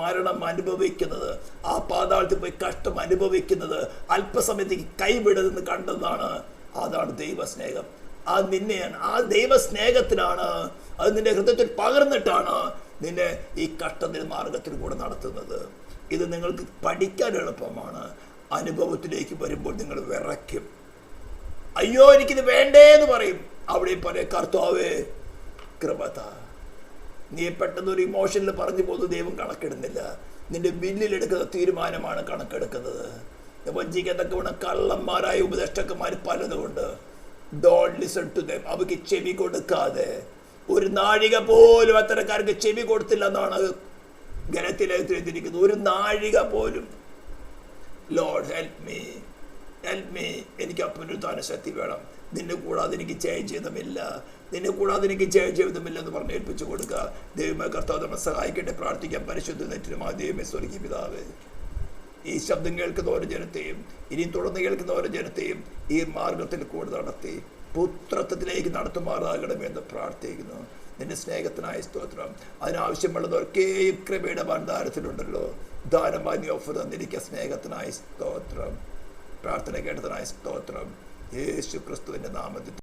മരണം അനുഭവിക്കുന്നത്, ആ പാതാളത്തിൽ പോയി കഷ്ടം അനുഭവിക്കുന്നത്, അല്പസമയത്തേക്ക് കൈവിടതെന്ന് കണ്ടതാണ്. അതാണ് ദൈവസ്നേഹം. അത് നിന്നെയാണ്, ആ ദൈവസ്നേഹത്തിനാണ്, അത് നിന്റെ ഹൃദയത്തിൽ പകർന്നിട്ടാണ് നിന്നെ ഈ കഷ്ടത്തിന് മാർഗത്തിൽ കൂടെ നടത്തുന്നത്. ഇത് നിങ്ങൾക്ക് പഠിക്കാൻ എളുപ്പമാണ്. അനുഭവത്തിലേക്ക് വരുമ്പോൾ നിങ്ങൾ വിറയ്ക്കും. അയ്യോ എനിക്കിത് വേണ്ടേ എന്ന് പറയും. അവിടെ പറയും, കർത്താവേ കൃപത. നീ പെട്ടെന്ന് ഒരു ഇമോഷനിൽ പറഞ്ഞു പോകുന്നത് ദൈവം കണക്കെടുന്നില്ല. നിന്റെ ബില്ലിലെടുക്കുന്ന തീരുമാനമാണ് കണക്കെടുക്കുന്നത്. വഞ്ചിക്കത്തക്കവണ്ണം കള്ളന്മാരായ ഉപദേഷ്ടക്കന്മാർ പലതുകൊണ്ട്. Don't listen to them. അവർക്ക് ചെവി കൊടുക്കാതെ. ഒരു നാഴിക പോലും അത്തരക്കാർക്ക് ചെവി കൊടുത്തില്ല എന്നാണ് ഗലത്തിലേക്ക് എഴുതിയിരിക്കുന്നത്. ഒരു നാഴിക പോലും. Lord help me, help me. എനിക്ക് പുനരുത്ഥാന ശക്തി വേണം. നിന്നെ കൂടാതെ എനിക്ക് ജയജീവിതമില്ല, നിന്നെ കൂടാതെ എനിക്ക് ജയജീവിതമില്ല എന്ന് പറഞ്ഞ് ഏൽപ്പിച്ചു കൊടുക്കുക. ദൈവമേ കർത്താവ് നമ്മെ സഹായിക്കട്ടെ. പ്രാർത്ഥിക്കാം. പരിശുദ്ധ നെറ്റിനുമായ ദൈവമേ സ്വർഗീയ പിതാവേ, ഈ ശബ്ദം കേൾക്കുന്ന ഓരോ ജനത്തെയും ഇനിയും തുടർന്ന് കേൾക്കുന്ന ഓരോ ജനത്തെയും ഈ മാർഗത്തിൽ കൂടെ നടത്തി പുത്രത്വത്തിലേക്ക് നടത്തുമാറാകണമെന്ന് പ്രാർത്ഥിക്കുന്നു. നിന്റെ സ്നേഹത്തിനായ സ്തോത്രം. അതിനാവശ്യമുള്ളതൊക്കെയും കൃപയുടെ ഭണ്ഡാരത്തിലുണ്ടല്ലോ. ദാനമായി നീ ഓഫർ തന്നിരിക്കുക. സ്നേഹത്തിനായ സ്തോത്രം. പ്രാർത്ഥന കേട്ടതിനായ സ്തോത്രം. യേശു ക്രിസ്തുവിൻ്റെ നാമത്തിൽ.